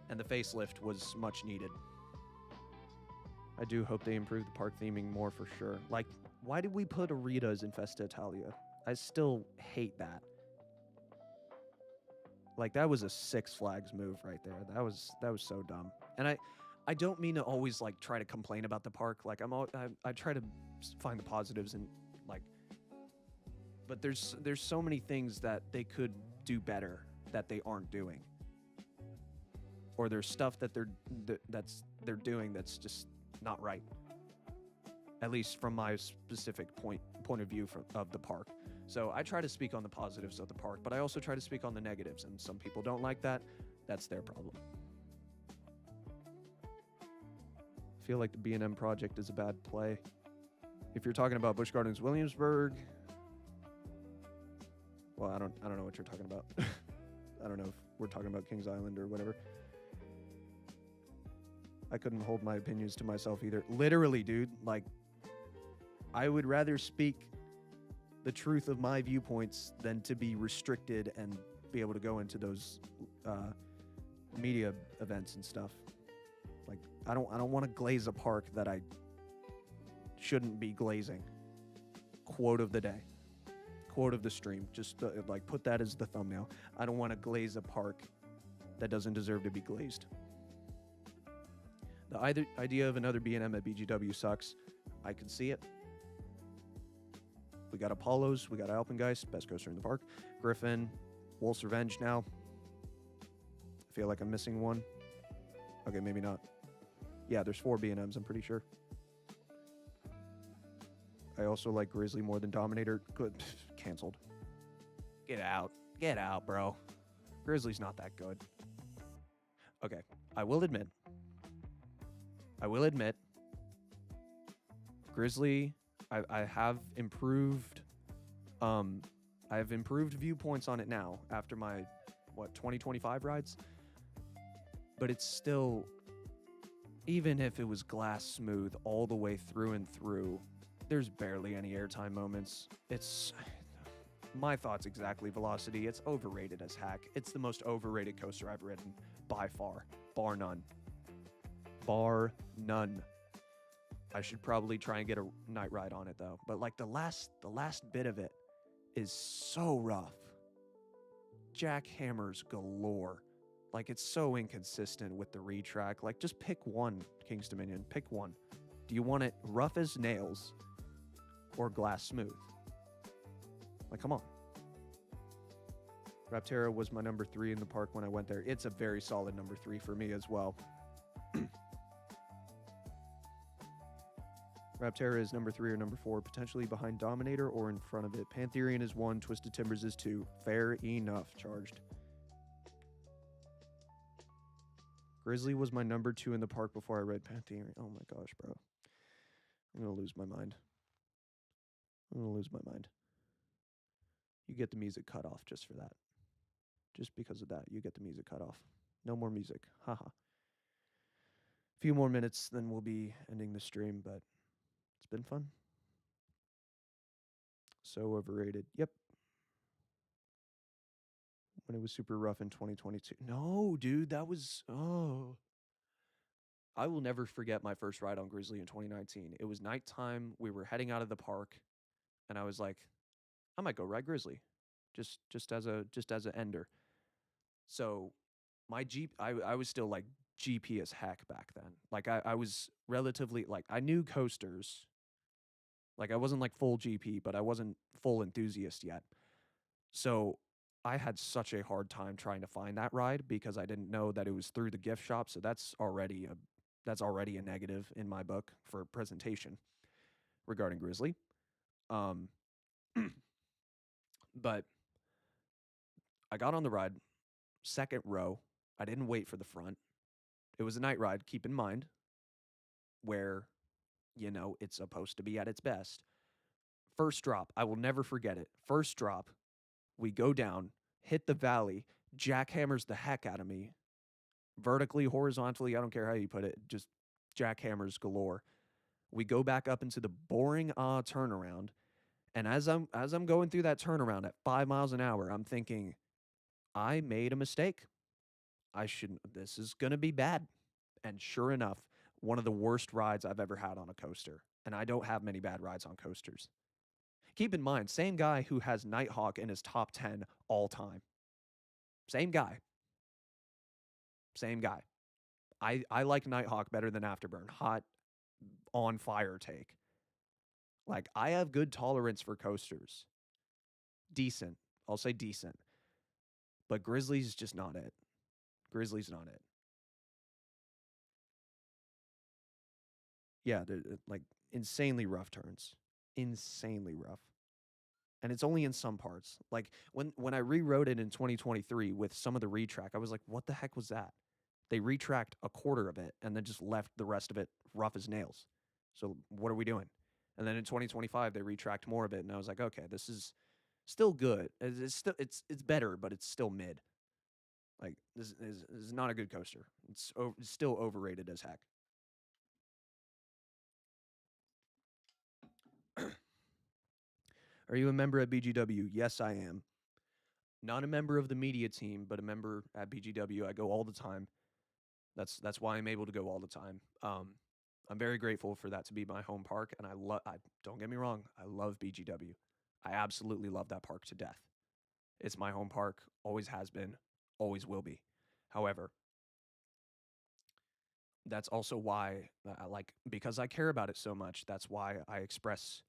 Speaker 1: And the facelift was much needed. I do hope they improve the park theming more for sure. Like, why did we put Aritas in Festa Italia? I still hate that. Like, that was a Six Flags move right there. That was so dumb. And I don't mean to always like try to complain about the park. Like, I try to find the positives and like, but there's so many things that they could do better that they aren't doing, or there's stuff that they're doing that's just not right. At least from my specific point of view of the park. So I try to speak on the positives of the park, but I also try to speak on the negatives, and some people don't like that. That's their problem. I feel like the B&M project is a bad play. If you're talking about Busch Gardens Williamsburg, well, I don't know what you're talking about. I don't know if we're talking about Kings Island or whatever. I couldn't hold my opinions to myself either. Literally, dude, like, I would rather speak the truth of my viewpoints than to be restricted and be able to go into those media events and stuff. Like, I don't want to glaze a park that I shouldn't be glazing. Quote of the day. Quote of the stream. Just like put that as the thumbnail. I don't want to glaze a park that doesn't deserve to be glazed. The idea of another B&M at BGW sucks. I can see it. We got Apollo's, we got Alpengeist, best coaster in the park. Griffin, Wolf's Revenge now. I feel like I'm missing one. Okay, maybe not. Yeah, there's 4 B&Ms, I'm pretty sure. I also like Grizzly more than Dominator. Good. Canceled. Get out. Get out, bro. Grizzly's not that good. Okay, I will admit, Grizzly, I have improved. I have improved viewpoints on it now after my 2025 rides. But it's still, even if it was glass smooth all the way through and through, there's barely any airtime moments. It's my thoughts exactly, Velocity. It's overrated as heck. It's the most overrated coaster I've ridden by far, bar none. Bar none. I should probably try and get a night ride on it though. But like the last bit of it is so rough. Jackhammers galore. Like, it's so inconsistent with the retrack. Like, just pick one, King's Dominion. Pick one. Do you want it rough as nails or glass smooth? Like, come on. Rapterra was my number 3 in the park when I went there. It's a very solid number 3 for me as well. Rapterra is number 3 or number 4, potentially behind Dominator or in front of it. Pantherian is 1, Twisted Timbers is 2. Fair enough, Charged. Grizzly was my number 2 in the park before I read Pantherian. Oh my gosh, bro. I'm going to lose my mind. You get the music cut off just for that. Just because of that, you get the music cut off. No more music. Haha. A few more minutes, then we'll be ending the stream, but it's been fun. So overrated. Yep. When it was super rough in 2022. No, dude, that was... Oh. I will never forget my first ride on Grizzly in 2019. It was nighttime. We were heading out of the park, and I was like, I might go ride Grizzly, just as an ender. So my Jeep, I was still like GP as heck back then. Like I was relatively like I knew coasters. Like I wasn't like full GP, but I wasn't full enthusiast yet. So I had such a hard time trying to find that ride because I didn't know that it was through the gift shop. So that's already a negative in my book for presentation regarding Grizzly. But I got on the ride, second row. I didn't wait for the front. It was a night ride, keep in mind, where, you know, it's supposed to be at its best. First drop, I will never forget it. First drop, we go down, hit the valley, jackhammers the heck out of me. Vertically, horizontally, I don't care how you put it, just jackhammers galore. We go back up into the boring turnaround, and as I'm going through that turnaround at 5 miles an hour, I'm thinking, I made a mistake. This is gonna be bad. And sure enough, one of the worst rides I've ever had on a coaster. And I don't have many bad rides on coasters. Keep in mind, same guy who has Nighthawk in his top 10 all time. Same guy. I like Nighthawk better than Afterburn. Hot, on fire take. Like, I have good tolerance for coasters. Decent. I'll say decent. But Grizzly's just not it. Grizzly's not it. Yeah, they're like insanely rough turns. Insanely rough. And it's only in some parts. Like when I rewrote it in 2023 with some of the retrack, I was like, what the heck was that? They retracked a quarter of it and then just left the rest of it rough as nails. So what are we doing? And then in 2025 they retracked more of it, and I was like, okay, this is still good. It's better, but it's still mid. Like this is not a good coaster. It's still overrated as heck. Are you a member at BGW? Yes, I am. Not a member of the media team, but a member at BGW. I go all the time. That's why I'm able to go all the time. I'm very grateful for that to be my home park, and I don't get me wrong, I love BGW. I absolutely love that park to death. It's my home park, always has been, always will be. However, that's also why because I care about it so much, that's why I express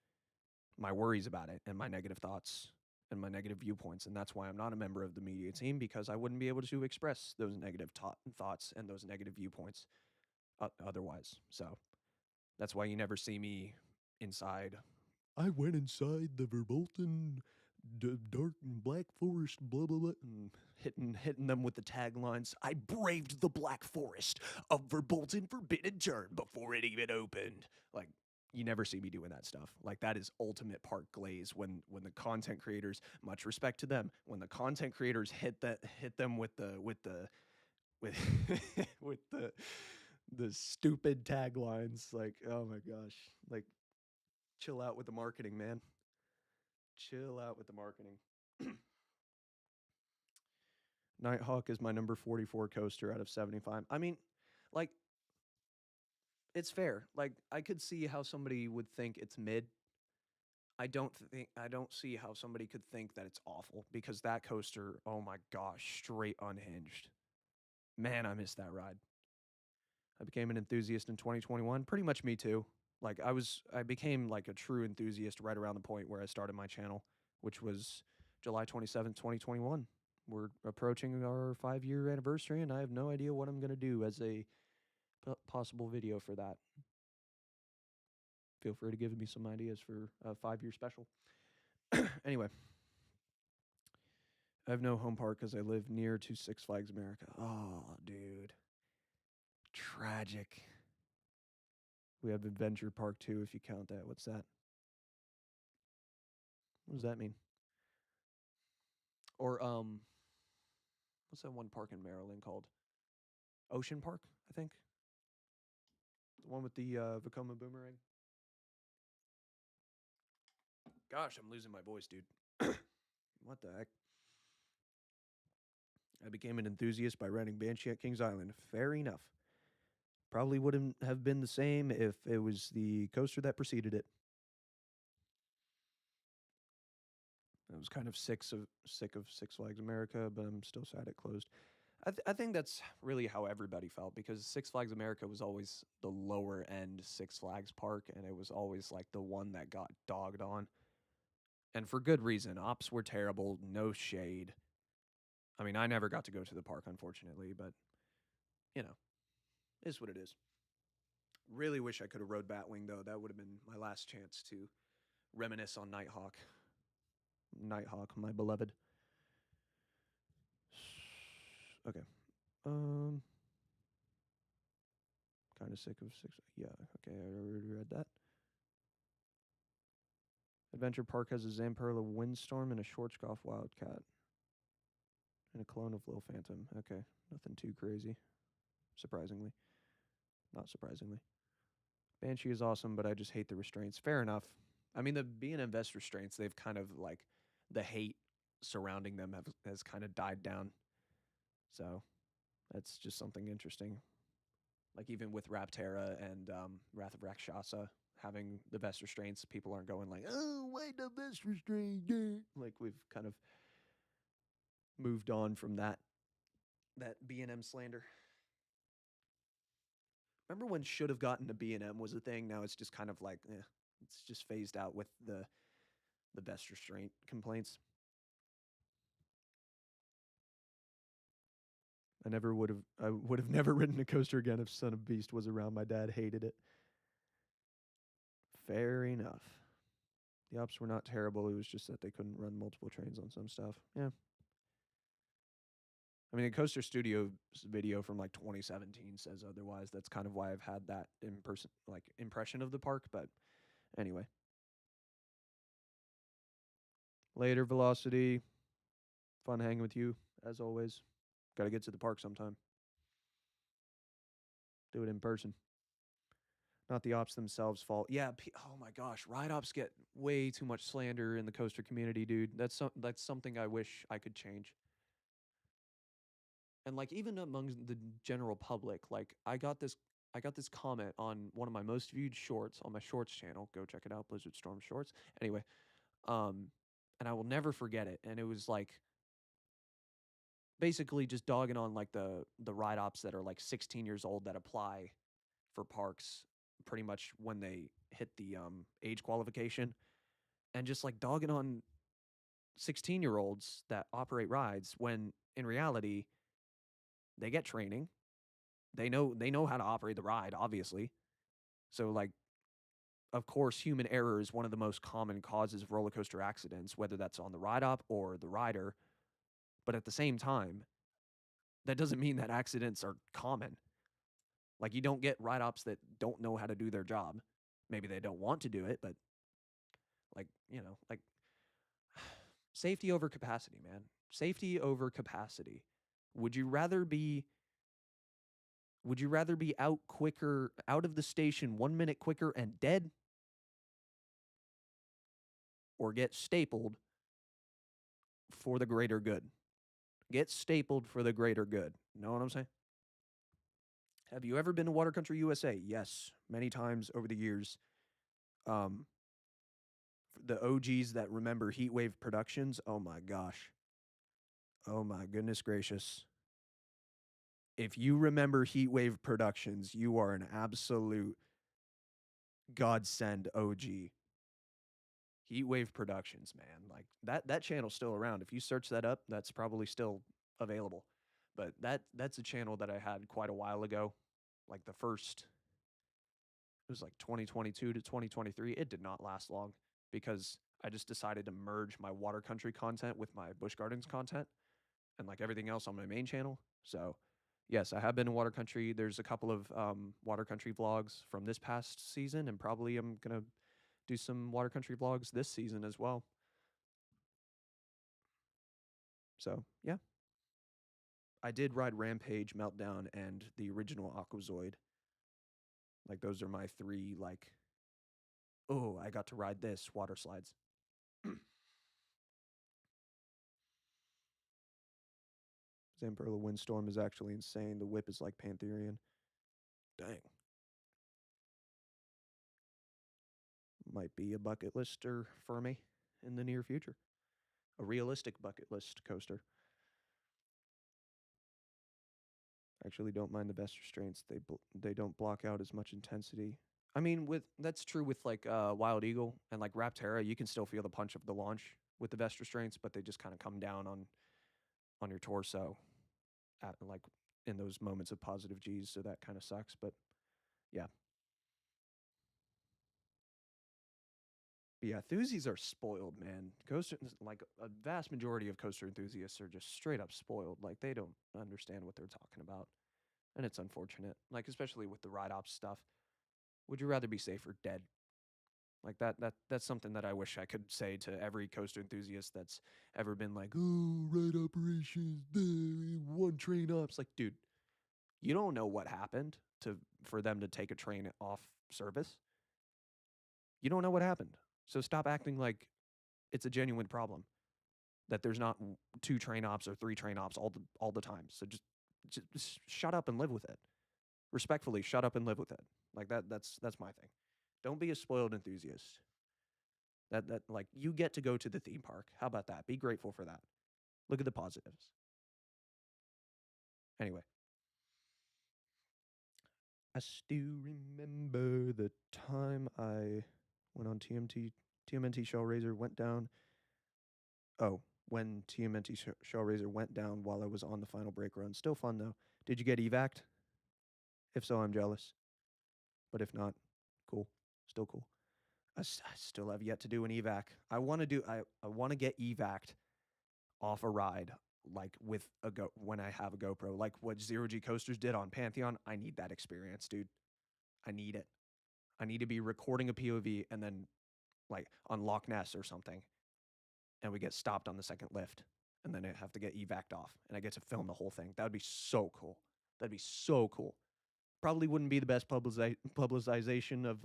Speaker 1: my worries about it and my negative thoughts and my negative viewpoints. And that's why I'm not a member of the media team, because I wouldn't be able to express those negative thoughts and those negative viewpoints otherwise. So that's why you never see me inside. I went inside the Verbolten dark and black forest, blah, blah, blah, and hitting them with the taglines. I braved the black forest of Verbolten Forbidden Turn before it even opened. Like, you never see me doing that stuff. Like that is ultimate park glaze when the content creators, much respect to them, when the content creators hit them with with with the stupid taglines. Like, oh my gosh. Like, chill out with the marketing, man. Chill out with the marketing. Nighthawk is my number 44 coaster out of 75. I mean, like, it's fair. Like, I could see how somebody would think it's mid. I don't see how somebody could think that it's awful because that coaster, oh my gosh, straight unhinged. Man, I missed that ride. I became an enthusiast in 2021. Pretty much me too. Like I became like a true enthusiast right around the point where I started my channel, which was July 27th, 2021. We're approaching our 5-year anniversary and I have no idea what I'm going to do as a possible video for that. Feel free to give me some ideas for a 5-year special. Anyway, I have no home park because I live near to Six Flags America. Oh, dude. Tragic. We have Adventure Park too, if you count that. What's that? What does that mean? Or what's that one park in Maryland called? Ocean Park, I think. The one with the Vekoma Boomerang. Gosh, I'm losing my voice, dude. What the heck? I became an enthusiast by renting Banshee at Kings Island. Fair enough. Probably wouldn't have been the same if it was the coaster that preceded it. I was kind of sick of Six Flags America, but I'm still sad it closed. I think that's really how everybody felt because Six Flags America was always the lower end Six Flags park, and it was always like the one that got dogged on. And for good reason. Ops were terrible, no shade. I mean, I never got to go to the park, unfortunately, but, you know, is what it is. Really wish I could have rode Batwing, though. That would have been my last chance to reminisce on Nighthawk. Nighthawk, my beloved. Okay. Kind of sick of six. Yeah, okay, I already read that. Adventure Park has a Zamperla Windstorm and a Schwarzkopf Wildcat. And a clone of Lil Phantom. Okay, nothing too crazy. Surprisingly. Not surprisingly. Banshee is awesome, but I just hate the restraints. Fair enough. I mean, the B&M Vest restraints, they've kind of like, the hate surrounding them has kind of died down. So, that's just something interesting. Like, even with Raptera and Wrath of Rakshasa having the vest restraints, people aren't going like, oh, why the vest restraint? Like, we've kind of moved on from that B&M slander. Remember when should have gotten to B&M was a thing? Now it's just kind of like, it's just phased out with the vest restraint complaints. I would have never ridden a coaster again if Son of Beast was around. My dad hated it. Fair enough. The ops were not terrible. It was just that they couldn't run multiple trains on some stuff. Yeah. I mean, the Coaster Studios video from like 2017 says otherwise. That's kind of why I've had that impression of the park. But anyway. Later, Velocity. Fun hanging with you, as always. Got to get to the park sometime. Do it in person. Not the ops themselves' fault. Yeah, oh my gosh, ride ops get way too much slander in the coaster community, dude. That's something I wish I could change. And like even among the general public, like I got this comment on one of my most viewed shorts on my shorts channel. Go check it out, BliXXardStorm Shorts. Anyway, and I will never forget it. And it was like basically just dogging on like the ride ops that are like 16 years old that apply for parks pretty much when they hit the age qualification, and just like dogging on 16-year-olds that operate rides when in reality they get training. They know how to operate the ride, obviously. So like of course human error is one of the most common causes of roller coaster accidents, whether that's on the ride op or the rider. But at the same time, that doesn't mean that accidents are common. Like you don't get ride ops that don't know how to do their job. Maybe they don't want to do it, but like, like safety over capacity, man. Safety over capacity. Would you rather be out quicker, out of the station 1 minute quicker and dead, or get stapled for the greater good? Get stapled for the greater good. Know what I'm saying? Have you ever been to Water Country USA? Yes, many times over the years. Um, the OGs that remember Heatwave Productions, oh my gosh. Oh my goodness gracious. If you remember Heatwave Productions, you are an absolute godsend OG. Heatwave Productions, man. Like that channel's still around. If you search that up, that's probably still available. But that's a channel that I had quite a while ago. Like the first, it was like 2022 to 2023. It did not last long because I just decided to merge my Water Country content with my Busch Gardens content and like everything else on my main channel. So yes, I have been in Water Country. There's a couple of Water Country vlogs from this past season, and probably I'm gonna do some Water Country vlogs this season as well. So yeah, I did ride Rampage, Meltdown, and the original Aquazoid. Like those are my three. Like, oh, I got to ride this water slides. Zamperla Windstorm is actually insane. The whip is like Pantherian. Dang. Might be a bucket lister for me in the near future. A realistic bucket list coaster. Actually don't mind the best restraints. They don't block out as much intensity. I mean, that's true with like Wild Eagle and like Raptera. You can still feel the punch of the launch with the vest restraints, but they just kind of come down on your torso at like in those moments of positive G's. So that kind of sucks. But yeah. But yeah, enthusiasts are spoiled, man. Coaster, like a vast majority of coaster enthusiasts are just straight up spoiled. Like they don't understand what they're talking about, and it's unfortunate. Like especially with the ride ops stuff. Would you rather be safe or dead? Like that's something that I wish I could say to every coaster enthusiast that's ever been like, oh, ride operations, one train ops. Like, dude, you don't know what happened for them to take a train off service. You don't know what happened. So stop acting like it's a genuine problem that there's not two train ops or three train ops all the time. So just shut up and live with it. Respectfully, shut up and live with it. Like that's my thing. Don't be a spoiled enthusiast. That like you get to go to the theme park. How about that? Be grateful for that. Look at the positives. Anyway, I still remember the time I went on TMNT Shellraiser went down. Oh, when TMNT Shellraiser went down while I was on the final break run. Still fun though. Did you get evac'd? If so, I'm jealous. But if not, cool. Still cool. I still have yet to do an evac. I want to get evac'd off a ride like with when I have a GoPro, like what Zero G Coasters did on Pantheon. I need that experience, dude. I need it. I need to be recording a POV and then like on Loch Ness or something, and we get stopped on the second lift, and then I have to get evac'd off, and I get to film the whole thing. That would be so cool. That'd be so cool. Probably wouldn't be the best publicization of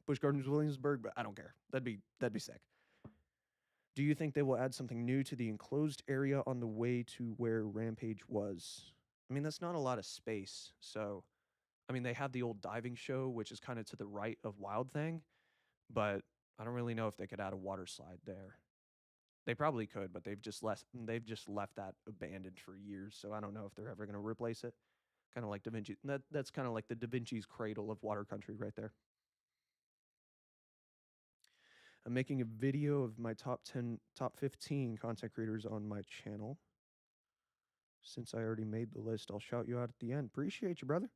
Speaker 1: Busch Gardens Williamsburg, but I don't care. That'd be sick. Do you think they will add something new to the enclosed area on the way to where Rampage was? I mean, that's not a lot of space. So, I mean, they have the old diving show, which is kind of to the right of Wild Thing, but I don't really know if they could add a water slide there. They probably could, but they've just left that abandoned for years. So I don't know if they're ever going to replace it. Kind of like Da Vinci. That's kind of like the Da Vinci's cradle of Water Country right there. I'm making a video of my top 15 content creators on my channel. Since I already made the list, I'll shout you out at the end. Appreciate you, brother.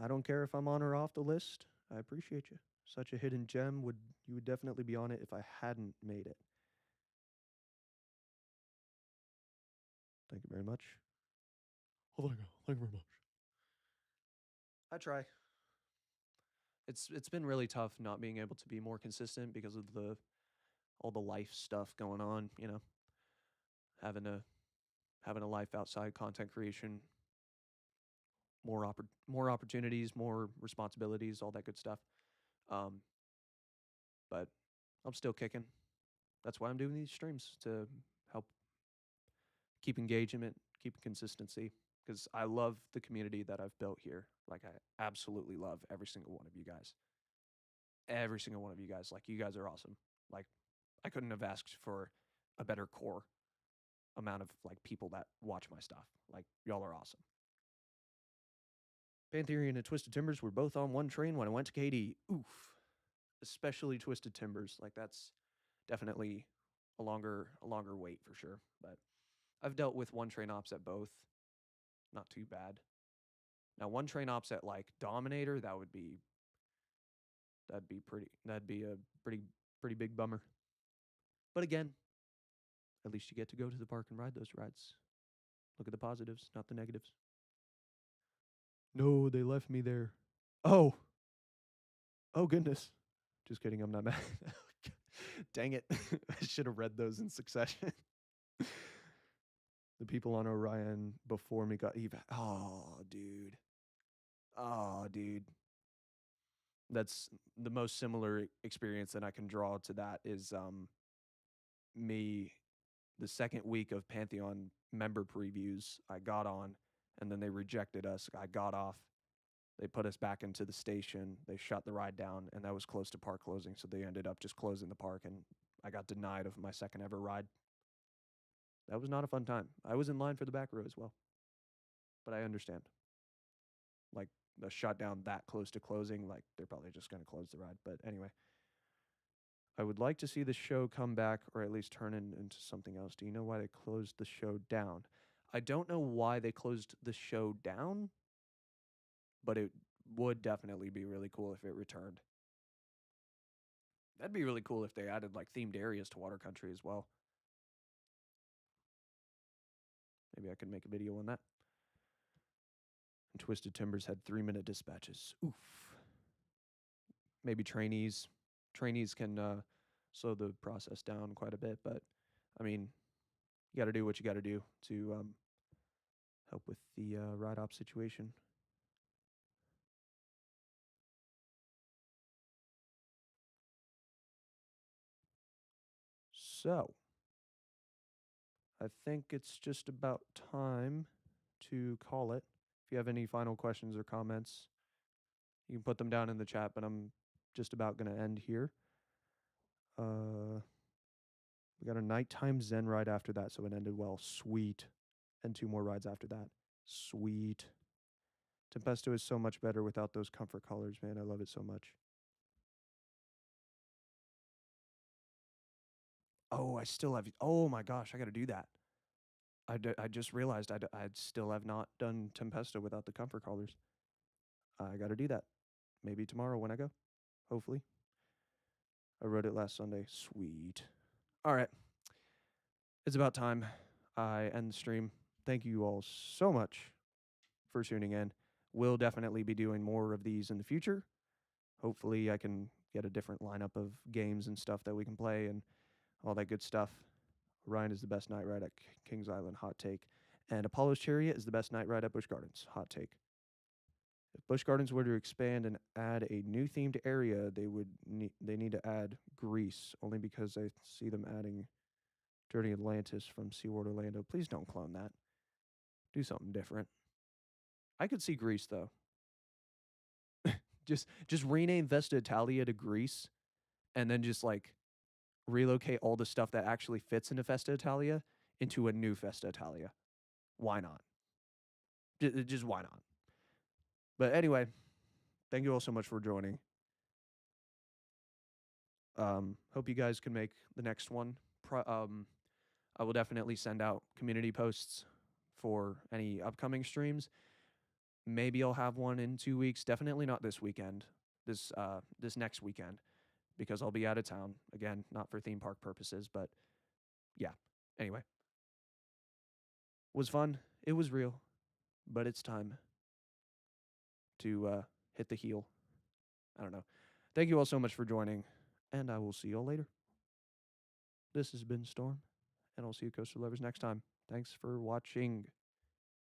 Speaker 1: I don't care if I'm on or off the list. I appreciate you. Such a hidden gem. You would definitely be on it if I hadn't made it. Thank you very much. Oh, thank you very much. I try. it's been really tough not being able to be more consistent because of the all the life stuff going on, you know, having a having a life outside content creation, more opportunities, more responsibilities, all that good stuff. Um, but I'm still kicking. That's why I'm doing these streams to help keep engagement, keep consistency. Because I love the community that I've built here. Like I absolutely love every single one of you guys. Every single one of you guys. Like you guys are awesome. Like I couldn't have asked for a better core amount of like people that watch my stuff. Like y'all are awesome. Pantherian and Twisted Timbers were both on one train when I went to KD. Oof. Especially Twisted Timbers. Like that's definitely a longer wait for sure. But I've dealt with one train ops at both. Not too bad. Now one train ops at like Dominator, that'd be a pretty big bummer. But again, at least you get to go to the park and ride those rides. Look at the positives, not the negatives. No, they left me there. Oh. Oh goodness. Just kidding, I'm not mad. Dang it. I should have read those in succession. The people on Orion before me got even. Oh, dude. Oh, dude. That's the most similar experience that I can draw to that is me the second week of Pantheon member previews. I got on and then they rejected us. I got off. They put us back into the station. They shut the ride down and that was close to park closing, so they ended up just closing the park and I got denied of my second ever ride. That was not a fun time. I was in line for the back row as well. But I understand. Like the shutdown that close to closing, like they're probably just going to close the ride. But anyway, I would like to see the show come back or at least turn into something else. Do you know why they closed the show down? I don't know why they closed the show down, but it would definitely be really cool if it returned. That'd be really cool if they added like themed areas to Water Country as well. Maybe I could make a video on that. And Twisted Timbers had 3-minute dispatches. Oof. Maybe trainees. Trainees can slow the process down quite a bit, but I mean, you got to do what you got to do to help with the ride op situation. So, I think it's just about time to call it. If you have any final questions or comments, you can put them down in the chat, but I'm just about going to end here. We got a nighttime Zen ride after that, so it ended well. Sweet. And 2 more rides after that. Sweet. Tempesto is so much better without those comfort colors, man. I love it so much. Oh, I still have. Oh my gosh, I got to do that. I just realized I still have not done Tempesto without the comfort colors. I got to do that. Maybe tomorrow when I go. Hopefully. I rode it last Sunday. Sweet. All right. It's about time I end the stream. Thank you all so much for tuning in. We'll definitely be doing more of these in the future. Hopefully I can get a different lineup of games and stuff that we can play and all that good stuff. Ryan is the best night ride at Kings Island, hot take. And Apollo's Chariot is the best night ride at Busch Gardens, hot take. If Busch Gardens were to expand and add a new themed area, they need to add Greece, only because I see them adding Dirty Atlantis from SeaWorld Orlando. Please don't clone that. Do something different. I could see Greece though. just rename Vesta Italia to Greece, and then just like relocate all the stuff that actually fits into Festa Italia into a new Festa Italia. Why not? Just why not? But anyway, thank you all so much for joining. Hope you guys can make the next one. I will definitely send out community posts for any upcoming streams. Maybe I'll have one in 2 weeks. Definitely not this weekend. This next weekend, because I'll be out of town again, not for theme park purposes, but yeah. Anyway, was fun. It was real, but it's time to hit the heel. I don't know. Thank you all so much for joining, and I will see you all later. This has been Storm, and I'll see you coaster lovers next time. Thanks for watching.